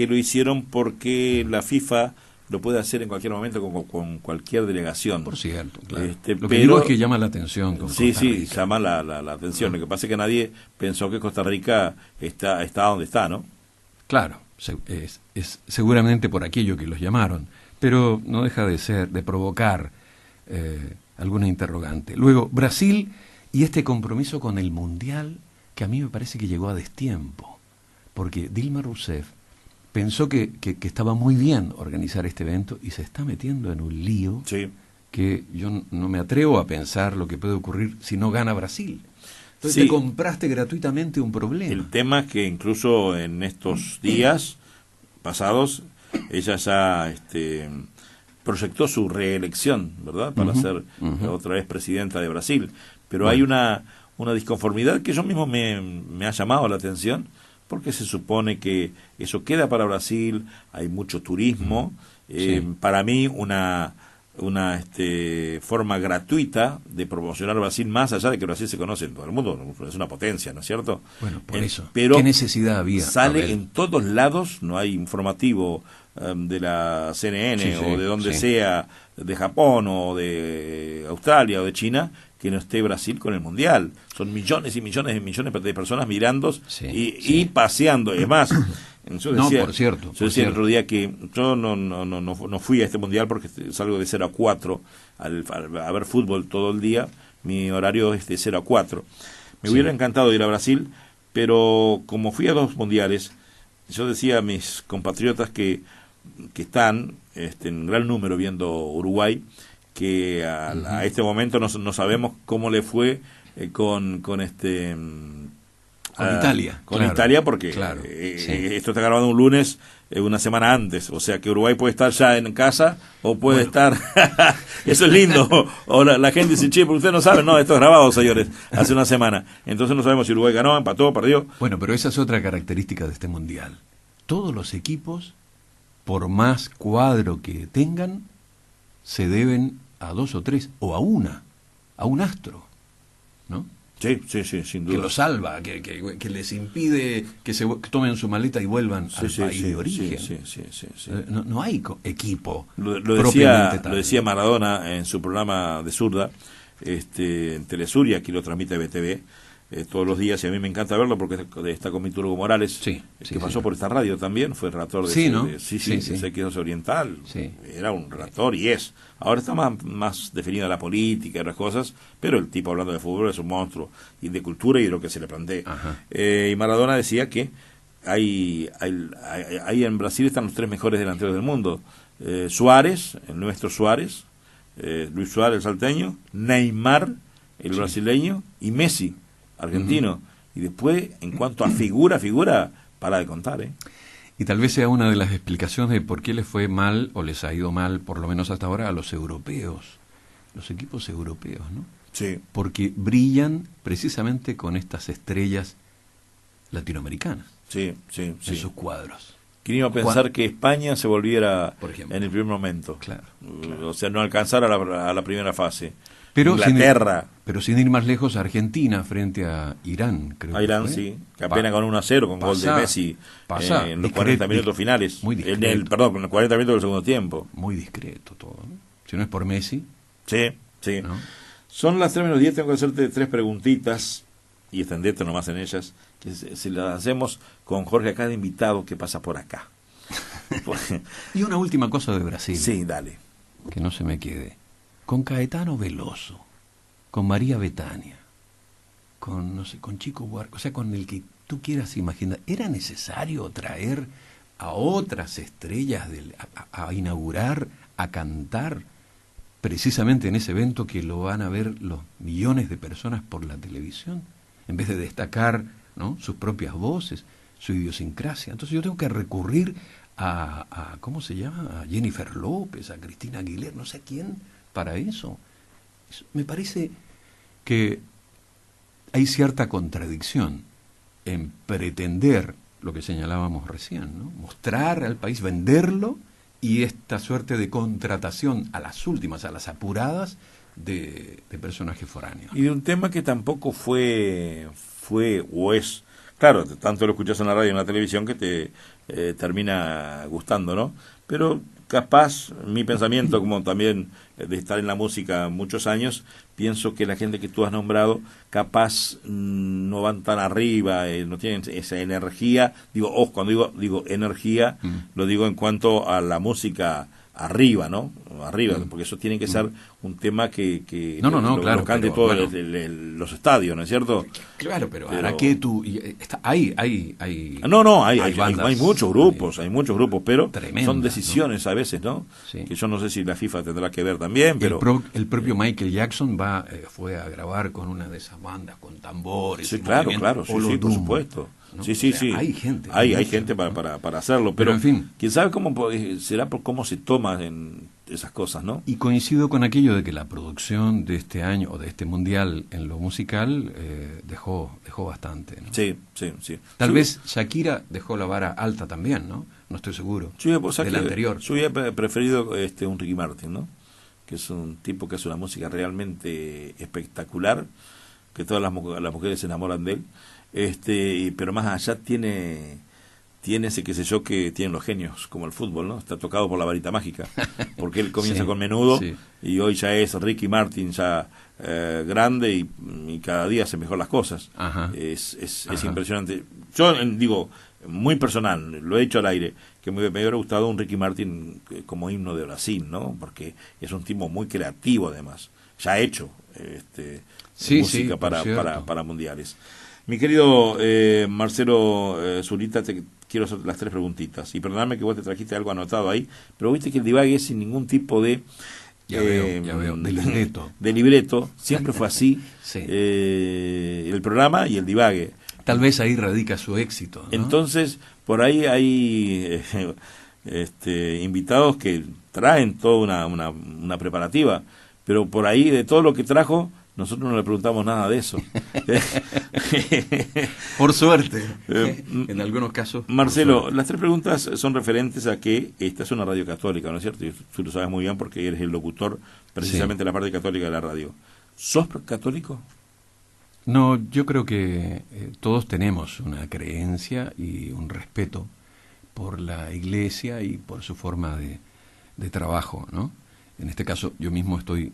lo hicieron porque la FIFA lo puede hacer en cualquier momento con cualquier delegación. Por cierto, claro. Lo que digo es que llama la atención. Sí, llama la atención. Lo que pasa es que nadie pensó que Costa Rica está donde está, ¿no? Claro, es seguramente por aquello que los llamaron, pero no deja de provocar alguna interrogante. Luego, Brasil y este compromiso con el Mundial, que a mí me parece que llegó a destiempo, porque Dilma Rousseff pensó que estaba muy bien organizar este evento y se está metiendo en un lío que yo no me atrevo a pensar lo que puede ocurrir si no gana Brasil. Entonces te compraste gratuitamente un problema. El tema es que incluso en estos días pasados, ella ya proyectó su reelección, ¿verdad? Para ser otra vez presidenta de Brasil. Pero hay una disconformidad que yo mismo me ha llamado la atención, porque se supone que eso queda para Brasil, hay mucho turismo. Para mí una forma gratuita de promocionar Brasil, más allá de que Brasil se conoce en todo el mundo, es una potencia, ¿no es cierto? Bueno, por eso. Pero ¿qué necesidad había? Sale en todos lados, no hay informativo de la CNN o de donde sea, de Japón o de Australia o de China, que no esté Brasil con el Mundial. Son millones y millones y millones de personas mirando y paseando. Es más, yo decía, por cierto. El otro día que yo no fui a este Mundial porque salgo de 0 a 4 a ver fútbol todo el día. Mi horario es de 0 a 4. Me hubiera encantado ir a Brasil, pero como fui a 2 mundiales, yo decía a mis compatriotas que están en gran número viendo Uruguay, que a este momento no sabemos cómo le fue con Italia. Con Italia, porque esto está grabado un lunes, una semana antes. O sea que Uruguay puede estar ya en casa o puede estar... Eso es lindo. O la gente dice, che, pero usted no sabe. No, esto es grabado, señores, hace una semana. Entonces no sabemos si Uruguay ganó, empató, perdió. Bueno, pero esa es otra característica de este Mundial. Todos los equipos, por más cuadro que tengan, se deben a 2 o 3, o a un astro, ¿no? Sí, sin duda. Que los salva, que les impide que tomen su maleta y vuelvan al país de origen. No hay equipo propiamente tal. Lo decía Maradona en su programa de Zurda, en Telesur, y aquí lo transmite BTV todos los días, y a mí me encanta verlo porque está con Turgo Morales, que pasó por esta radio también, fue relator de Equinox Oriental, era un relator y es. Ahora está más definida la política y otras cosas, pero el tipo hablando de fútbol es un monstruo, y de cultura y de lo que se le plantea. Y Maradona decía que hay en Brasil están los 3 mejores delanteros del mundo. Suárez, el nuestro Suárez, Luis Suárez, el salteño, Neymar, el brasileño, y Messi, argentino. Y después, en cuanto a figura, para de contar, Y tal vez sea una de las explicaciones de por qué les fue mal, o les ha ido mal, por lo menos hasta ahora, a los europeos, los equipos europeos, ¿no? Sí. Porque brillan precisamente con estas estrellas latinoamericanas. Sí. En sus cuadros. ¿Quién iba a pensar que España se volviera por ejemplo, en el primer momento? Claro. O sea, no alcanzara a la primera fase. Inglaterra. Pero sin ir más lejos, Argentina frente a Irán, creo. A Irán, que fue. sí, que apenas con 1-0, con gol de Messi en los 40 minutos finales. Muy discreto. En los 40 minutos del segundo tiempo. Muy discreto todo, ¿no? Si no es por Messi. Sí, sí. ¿No? Son las 3:10, tengo que hacerte 3 preguntitas y extenderte nomás en ellas, que si las hacemos con Jorge acá de invitado que pasa por acá. Y una última cosa de Brasil. Sí, dale. Que no se me quede. Con Caetano Veloso, con María Bethânia, con, no sé, con Chico Buarque, o sea, con el que tú quieras imaginar, ¿era necesario traer a otras estrellas a inaugurar, a cantar, precisamente en ese evento que lo van a ver los millones de personas por la televisión, en vez de destacar, ¿no?, sus propias voces, su idiosincrasia? Entonces yo tengo que recurrir a ¿cómo se llama?, a Jennifer López, a Cristina Aguilera, no sé quién, para eso. Me parece que hay cierta contradicción en pretender lo que señalábamos recién, ¿no?, mostrar al país, venderlo, y esta suerte de contratación a las últimas, a las apuradas, de personajes foráneos. Y de un tema que tampoco fue o es, claro, tanto lo escuchas en la radio y en la televisión que te termina gustando, ¿no? Pero capaz, mi pensamiento, como también de estar en la música muchos años, pienso que la gente que tú has nombrado, capaz no van tan arriba, no tienen esa energía. Digo, cuando digo energía, lo digo en cuanto a la música arriba, ¿no? Arriba, porque eso tiene que ser un tema que claro, lo cante pero, todos los estadios, ¿no es cierto? Claro, pero ahora que tú... hay muchos grupos, pero tremendas, son decisiones, ¿no?, a veces, ¿no? Sí. Que yo no sé si la FIFA tendrá que ver también, pero... El propio Michael Jackson fue a grabar con una de esas bandas, con tambores... Sí, claro, sí, por supuesto. ¿No? Sí. Hay gente. Hay gente para hacerlo, pero en fin. ¿Quién sabe será por cómo se toman en esas cosas, ¿no? Y coincido con aquello de que la producción de este año, o de este mundial en lo musical, dejó bastante, ¿no? Sí. Tal vez Shakira dejó la vara alta también, ¿no? No estoy seguro. Del anterior. Yo hubiera preferido un Ricky Martin, ¿no? Que es un tipo que hace una música realmente espectacular, que todas las mujeres se enamoran de él. Pero más allá tiene ese, qué sé yo, que tienen los genios, como el fútbol, ¿no? Está tocado por la varita mágica, porque él comienza con Menudo, y hoy ya es Ricky Martin, ya grande, y cada día hace mejor las cosas. Ajá. Es impresionante. Yo digo, muy personal, lo he dicho al aire, que me hubiera gustado un Ricky Martin como himno de Brasil, ¿no? Porque es un tipo muy creativo, además, ya ha hecho música para mundiales. Mi querido Marcelo Zurita, te quiero hacer las 3 preguntitas. Y perdóname que vos te trajiste algo anotado ahí, pero viste que el divague es sin ningún tipo de... Ya veo, de libreto. De libreto, siempre fue así. Sí. El programa y el divague. Tal vez ahí radica su éxito, ¿no? Entonces, por ahí hay invitados que traen toda una preparativa, pero por ahí de todo lo que trajo, nosotros no le preguntamos nada de eso. Por suerte, en algunos casos. Marcelo, las 3 preguntas son referentes a que esta es una radio católica, ¿no es cierto? Y tú lo sabes muy bien porque eres el locutor precisamente de la parte católica de la radio. ¿Sos católico? No, yo creo que todos tenemos una creencia y un respeto por la Iglesia y por su forma de trabajo, ¿no? En este caso, yo mismo estoy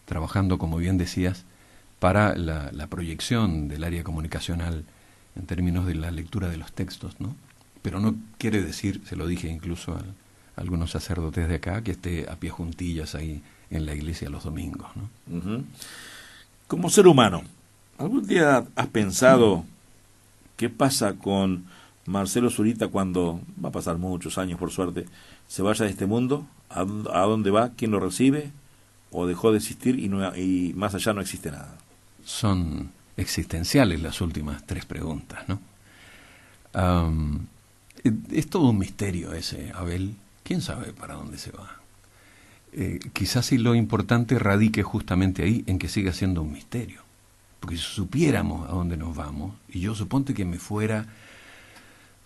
trabajando, como bien decías, para la proyección del área comunicacional en términos de la lectura de los textos, ¿no? Pero no quiere decir, se lo dije incluso a algunos sacerdotes de acá, que esté a pie juntillas ahí en la iglesia los domingos, ¿no? Uh-huh. Como ser humano, ¿algún día has pensado qué pasa con Marcelo Zurita cuando, va a pasar muchos años por suerte, se vaya de este mundo? ¿A dónde va? ¿Quién lo recibe? ¿O dejó de existir y más allá no existe nada? Son existenciales las últimas 3 preguntas, ¿no? Es todo un misterio ese, Abel. ¿Quién sabe para dónde se va? Quizás si lo importante radique justamente ahí, en que siga siendo un misterio. Porque si supiéramos a dónde nos vamos, y yo suponte que me fuera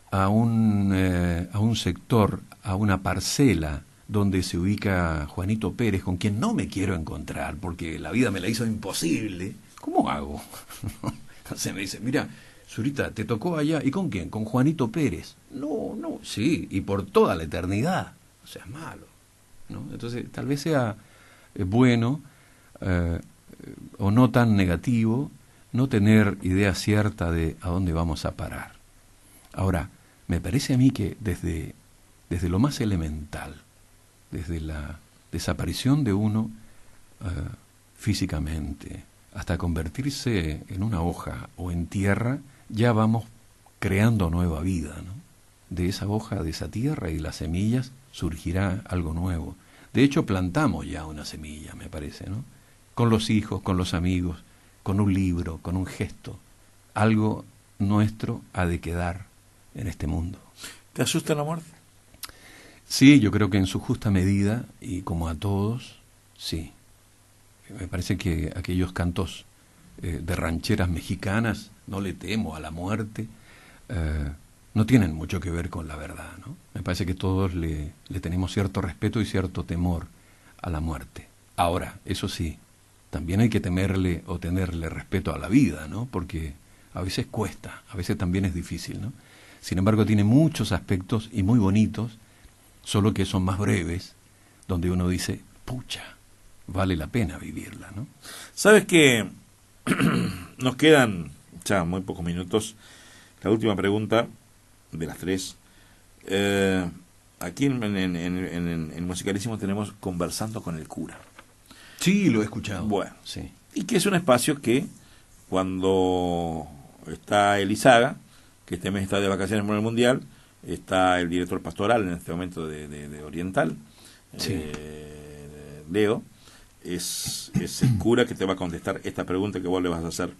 a un sector, a una parcela donde se ubica Juanito Pérez, con quien no me quiero encontrar, porque la vida me la hizo imposible, ¿cómo hago? Entonces me dice, mira, Zurita, te tocó allá, ¿y con quién? Con Juanito Pérez. No, sí, y por toda la eternidad. O sea, es malo, ¿no? Entonces, tal vez sea bueno, o no tan negativo, no tener idea cierta de a dónde vamos a parar. Ahora, me parece a mí que desde lo más elemental, desde la desaparición de uno físicamente, hasta convertirse en una hoja o en tierra, ya vamos creando nueva vida, ¿no? De esa hoja, de esa tierra y de las semillas surgirá algo nuevo. De hecho, plantamos ya una semilla, me parece, ¿no? Con los hijos, con los amigos, con un libro, con un gesto. Algo nuestro ha de quedar en este mundo. ¿Te asusta la muerte? Sí, yo creo que en su justa medida, y como a todos, sí. Me parece que aquellos cantos de rancheras mexicanas, no le temo a la muerte, no tienen mucho que ver con la verdad, ¿no? Me parece que todos le tenemos cierto respeto y cierto temor a la muerte. Ahora, eso sí, también hay que temerle o tenerle respeto a la vida, ¿no? Porque a veces cuesta, a veces también es difícil, ¿no? Sin embargo, tiene muchos aspectos y muy bonitos, solo que son más breves, donde uno dice, pucha, vale la pena vivirla, ¿no? Sabes que nos quedan ya muy pocos minutos. La última pregunta de las tres. Aquí en Musicalísimo tenemos Conversando con el Cura. Sí, lo he escuchado. Bueno, sí. Y que es un espacio que cuando está Elizaga, que este mes está de vacaciones por el Mundial, está el director pastoral en este momento de Oriental, sí. Leo, es el cura que te va a contestar esta pregunta que vos le vas a hacer.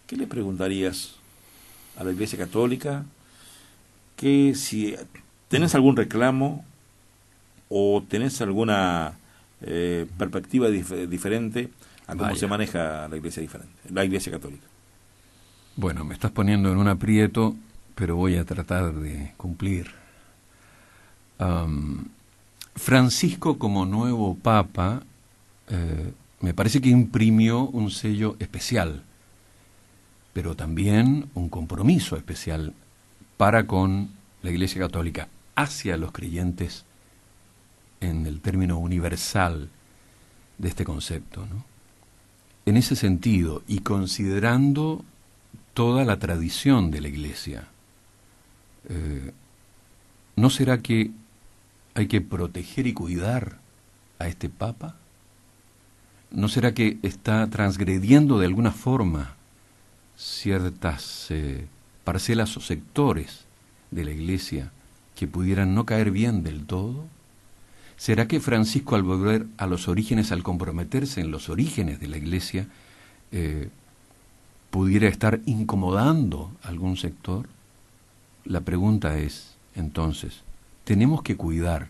¿Qué le preguntarías a la Iglesia Católica? Que si tenés algún reclamo o tenés alguna perspectiva diferente a cómo se maneja la Iglesia Católica. Bueno, me estás poniendo en un aprieto, pero voy a tratar de cumplir. Francisco, como nuevo Papa, me parece que imprimió un sello especial, pero también un compromiso especial para con la Iglesia Católica, hacia los creyentes en el término universal de este concepto, ¿no? En ese sentido, y considerando toda la tradición de la Iglesia, ¿no será que hay que proteger y cuidar a este Papa? ¿No será que está transgrediendo de alguna forma ciertas parcelas o sectores de la Iglesia que pudieran no caer bien del todo? ¿Será que Francisco, al volver a los orígenes, al comprometerse en los orígenes de la Iglesia, pudiera estar incomodando a algún sector? La pregunta es, entonces, ¿tenemos que cuidar,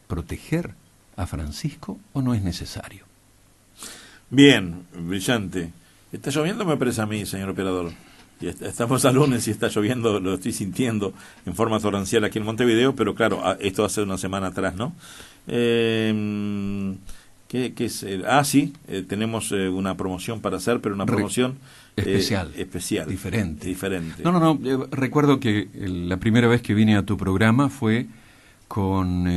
proteger a Francisco o no es necesario? Bien, brillante. ¿Está lloviendo? Me parece a mí, señor operador. Estamos a lunes y está lloviendo, lo estoy sintiendo en forma torrencial aquí en Montevideo, pero claro, esto hace una semana atrás, ¿no? ¿Qué es? Sí, tenemos una promoción para hacer, pero una promoción especial. Diferente. No, recuerdo que la primera vez que vine a tu programa fue con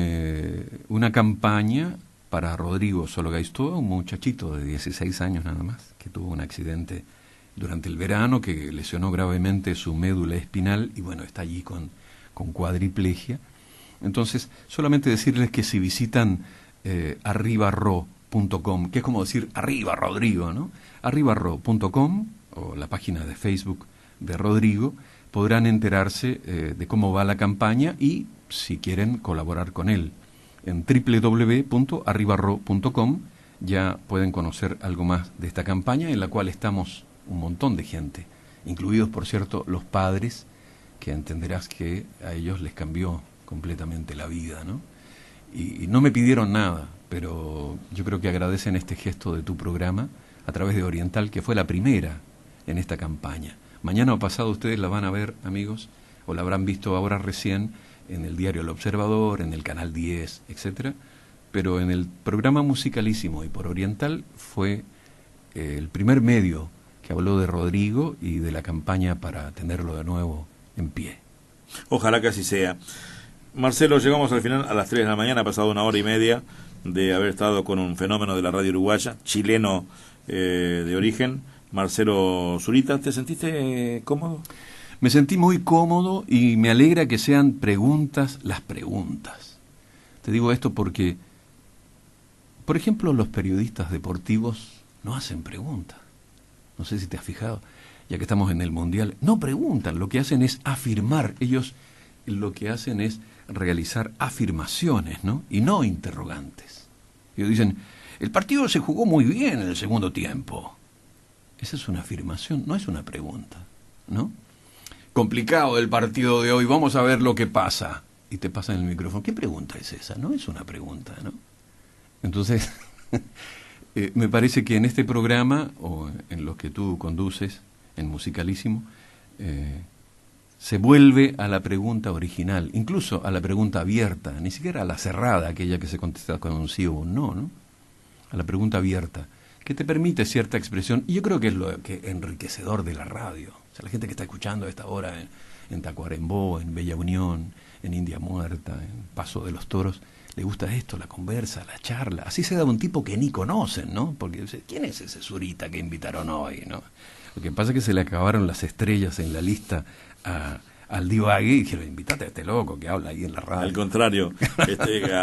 una campaña para Rodrigo Sologaistúa, un muchachito de 16 años nada más, que tuvo un accidente durante el verano que lesionó gravemente su médula espinal y bueno, está allí con cuadriplegia. Entonces, solamente decirles que si visitan arribarro.com, que es como decir arriba Rodrigo, ¿no? arribarro.com o la página de Facebook de Rodrigo, podrán enterarse de cómo va la campaña y si quieren colaborar con él. En www.arribarro.com ya pueden conocer algo más de esta campaña en la cual estamos un montón de gente, incluidos, por cierto, los padres, que entenderás que a ellos les cambió completamente la vida, ¿no? Y no me pidieron nada, pero yo creo que agradecen este gesto de tu programa a través de Oriental, que fue la primera en esta campaña. Mañana o pasado ustedes la van a ver, amigos, o la habrán visto ahora recién en el diario El Observador, en el Canal 10, etcétera, pero en el programa Musicalísimo y por Oriental fue el primer medio que habló de Rodrigo y de la campaña para tenerlo de nuevo en pie. Ojalá que así sea. Marcelo, llegamos al final a las 3 de la mañana, ha pasado 1 hora y media de haber estado con un fenómeno de la radio uruguaya, chileno de origen, Marcelo Zurita. ¿Te sentiste cómodo? Me sentí muy cómodo y me alegra que sean preguntas las preguntas. Te digo esto porque, por ejemplo, los periodistas deportivos no hacen preguntas. No sé si te has fijado, ya que estamos en el Mundial. No preguntan, lo que hacen es afirmar. Ellos lo que hacen es realizar afirmaciones, ¿no? Y no interrogantes. Ellos dicen, el partido se jugó muy bien en el segundo tiempo. Esa es una afirmación, no es una pregunta, ¿no? Complicado el partido de hoy, vamos a ver lo que pasa. Y te pasan el micrófono. ¿Qué pregunta es esa? No es una pregunta, ¿no? Entonces, me parece que en este programa, o en los que tú conduces, en Musicalísimo, se vuelve a la pregunta original, incluso a la pregunta abierta, ni siquiera a la cerrada, aquella que se contesta con un sí o un no, ¿no? A la pregunta abierta, que te permite cierta expresión, y yo creo que es lo que enriquecedor de la radio. O sea, la gente que está escuchando a esta hora en Tacuarembó, en Bella Unión, en India Muerta, en Paso de los Toros, le gusta esto, la conversa, la charla. Así se da un tipo que ni conocen, ¿no? Porque, ¿quién es ese Zurita que invitaron hoy, no? Lo que pasa es que se le acabaron las estrellas en la lista al divague y dijeron, invítate a este loco que habla ahí en la radio. Al contrario,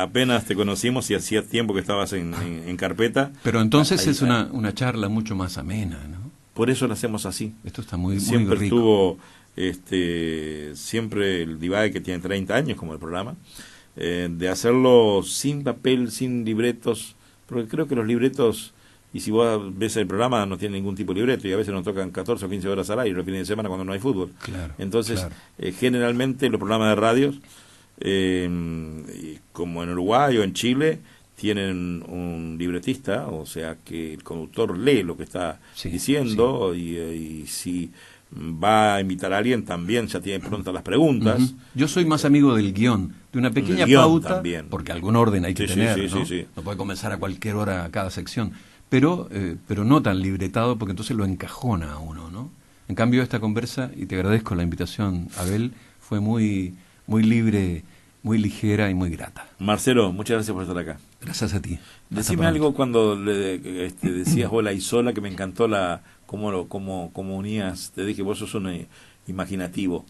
apenas te conocimos y hacía tiempo que estabas en carpeta. Pero entonces es una charla mucho más amena, ¿no? Por eso lo hacemos así. Esto está muy rico. Siempre estuvo, siempre el divague, que tiene 30 años como el programa, de hacerlo sin papel, sin libretos, porque creo que los libretos, y si vos ves el programa, no tiene ningún tipo de libreto, y a veces nos tocan 14 o 15 horas al aire los fines de semana cuando no hay fútbol. Claro, entonces, claro. Generalmente los programas de radios, como en Uruguay o en Chile, tienen un libretista, o sea que el conductor lee lo que está diciendo, sí. Y si va a invitar a alguien también ya tiene prontas las preguntas. Uh-huh. Yo soy más amigo del guión, de una pequeña pauta, también. Porque algún orden hay que tener, ¿no? No puede comenzar a cualquier hora cada sección, pero no tan libretado, porque entonces lo encajona a uno, ¿no? En cambio, esta conversa, y te agradezco la invitación, Abel, fue muy, muy libre, muy ligera y muy grata. Marcelo, muchas gracias por estar acá. Gracias a ti. Decime algo cuando decías Hola y Sola, que me encantó cómo unías. Te dije, vos sos un imaginativo.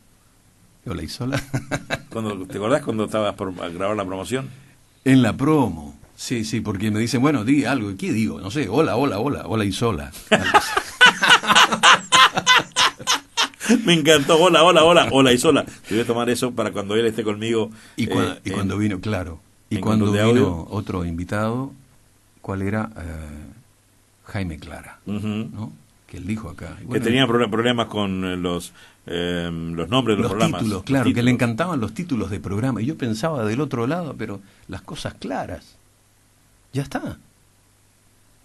Hola y Sola. ¿Te acordás cuando estabas por grabar la promoción? En la promo, sí, porque me dicen, bueno, di algo. ¿Qué digo? No sé, hola y Sola. Me encantó, hola y Sola. Te voy a tomar eso para cuando él esté conmigo. Y cuando vino, claro. Y cuando vino otro invitado, ¿cuál era? Jaime Clara, ¿no? Que él dijo acá. Bueno, que tenía problemas con los nombres de los programas. Títulos, claro, que le encantaban los títulos de programa. Y yo pensaba del otro lado, pero las cosas claras. Ya está.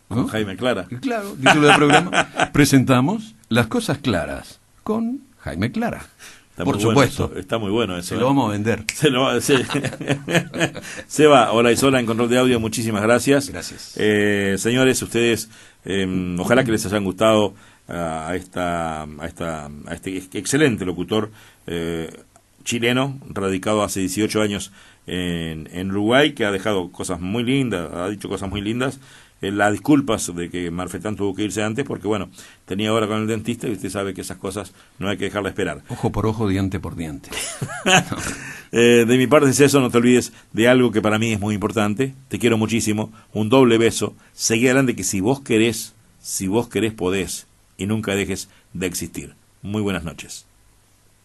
¿No? Con Jaime Clara. Claro, título de programa. Presentamos Las Cosas Claras con Jaime Clara. Por supuesto. Está muy bueno eso. Se lo vamos a vender. Seba, Hola y Sola en control de audio, muchísimas gracias. Gracias. Señores, ustedes, ojalá que les hayan gustado a este excelente locutor chileno, radicado hace 18 años en Uruguay, que ha dejado cosas muy lindas, ha dicho cosas muy lindas. Las disculpas de que Marfetán tuvo que irse antes, porque bueno, tenía hora con el dentista y usted sabe que esas cosas no hay que dejarla esperar. Ojo por ojo, diente por diente. De mi parte es eso, no te olvides de algo que para mí es muy importante. Te quiero muchísimo, un doble beso. Seguí adelante, que si vos querés podés, y nunca dejes de existir. Muy buenas noches.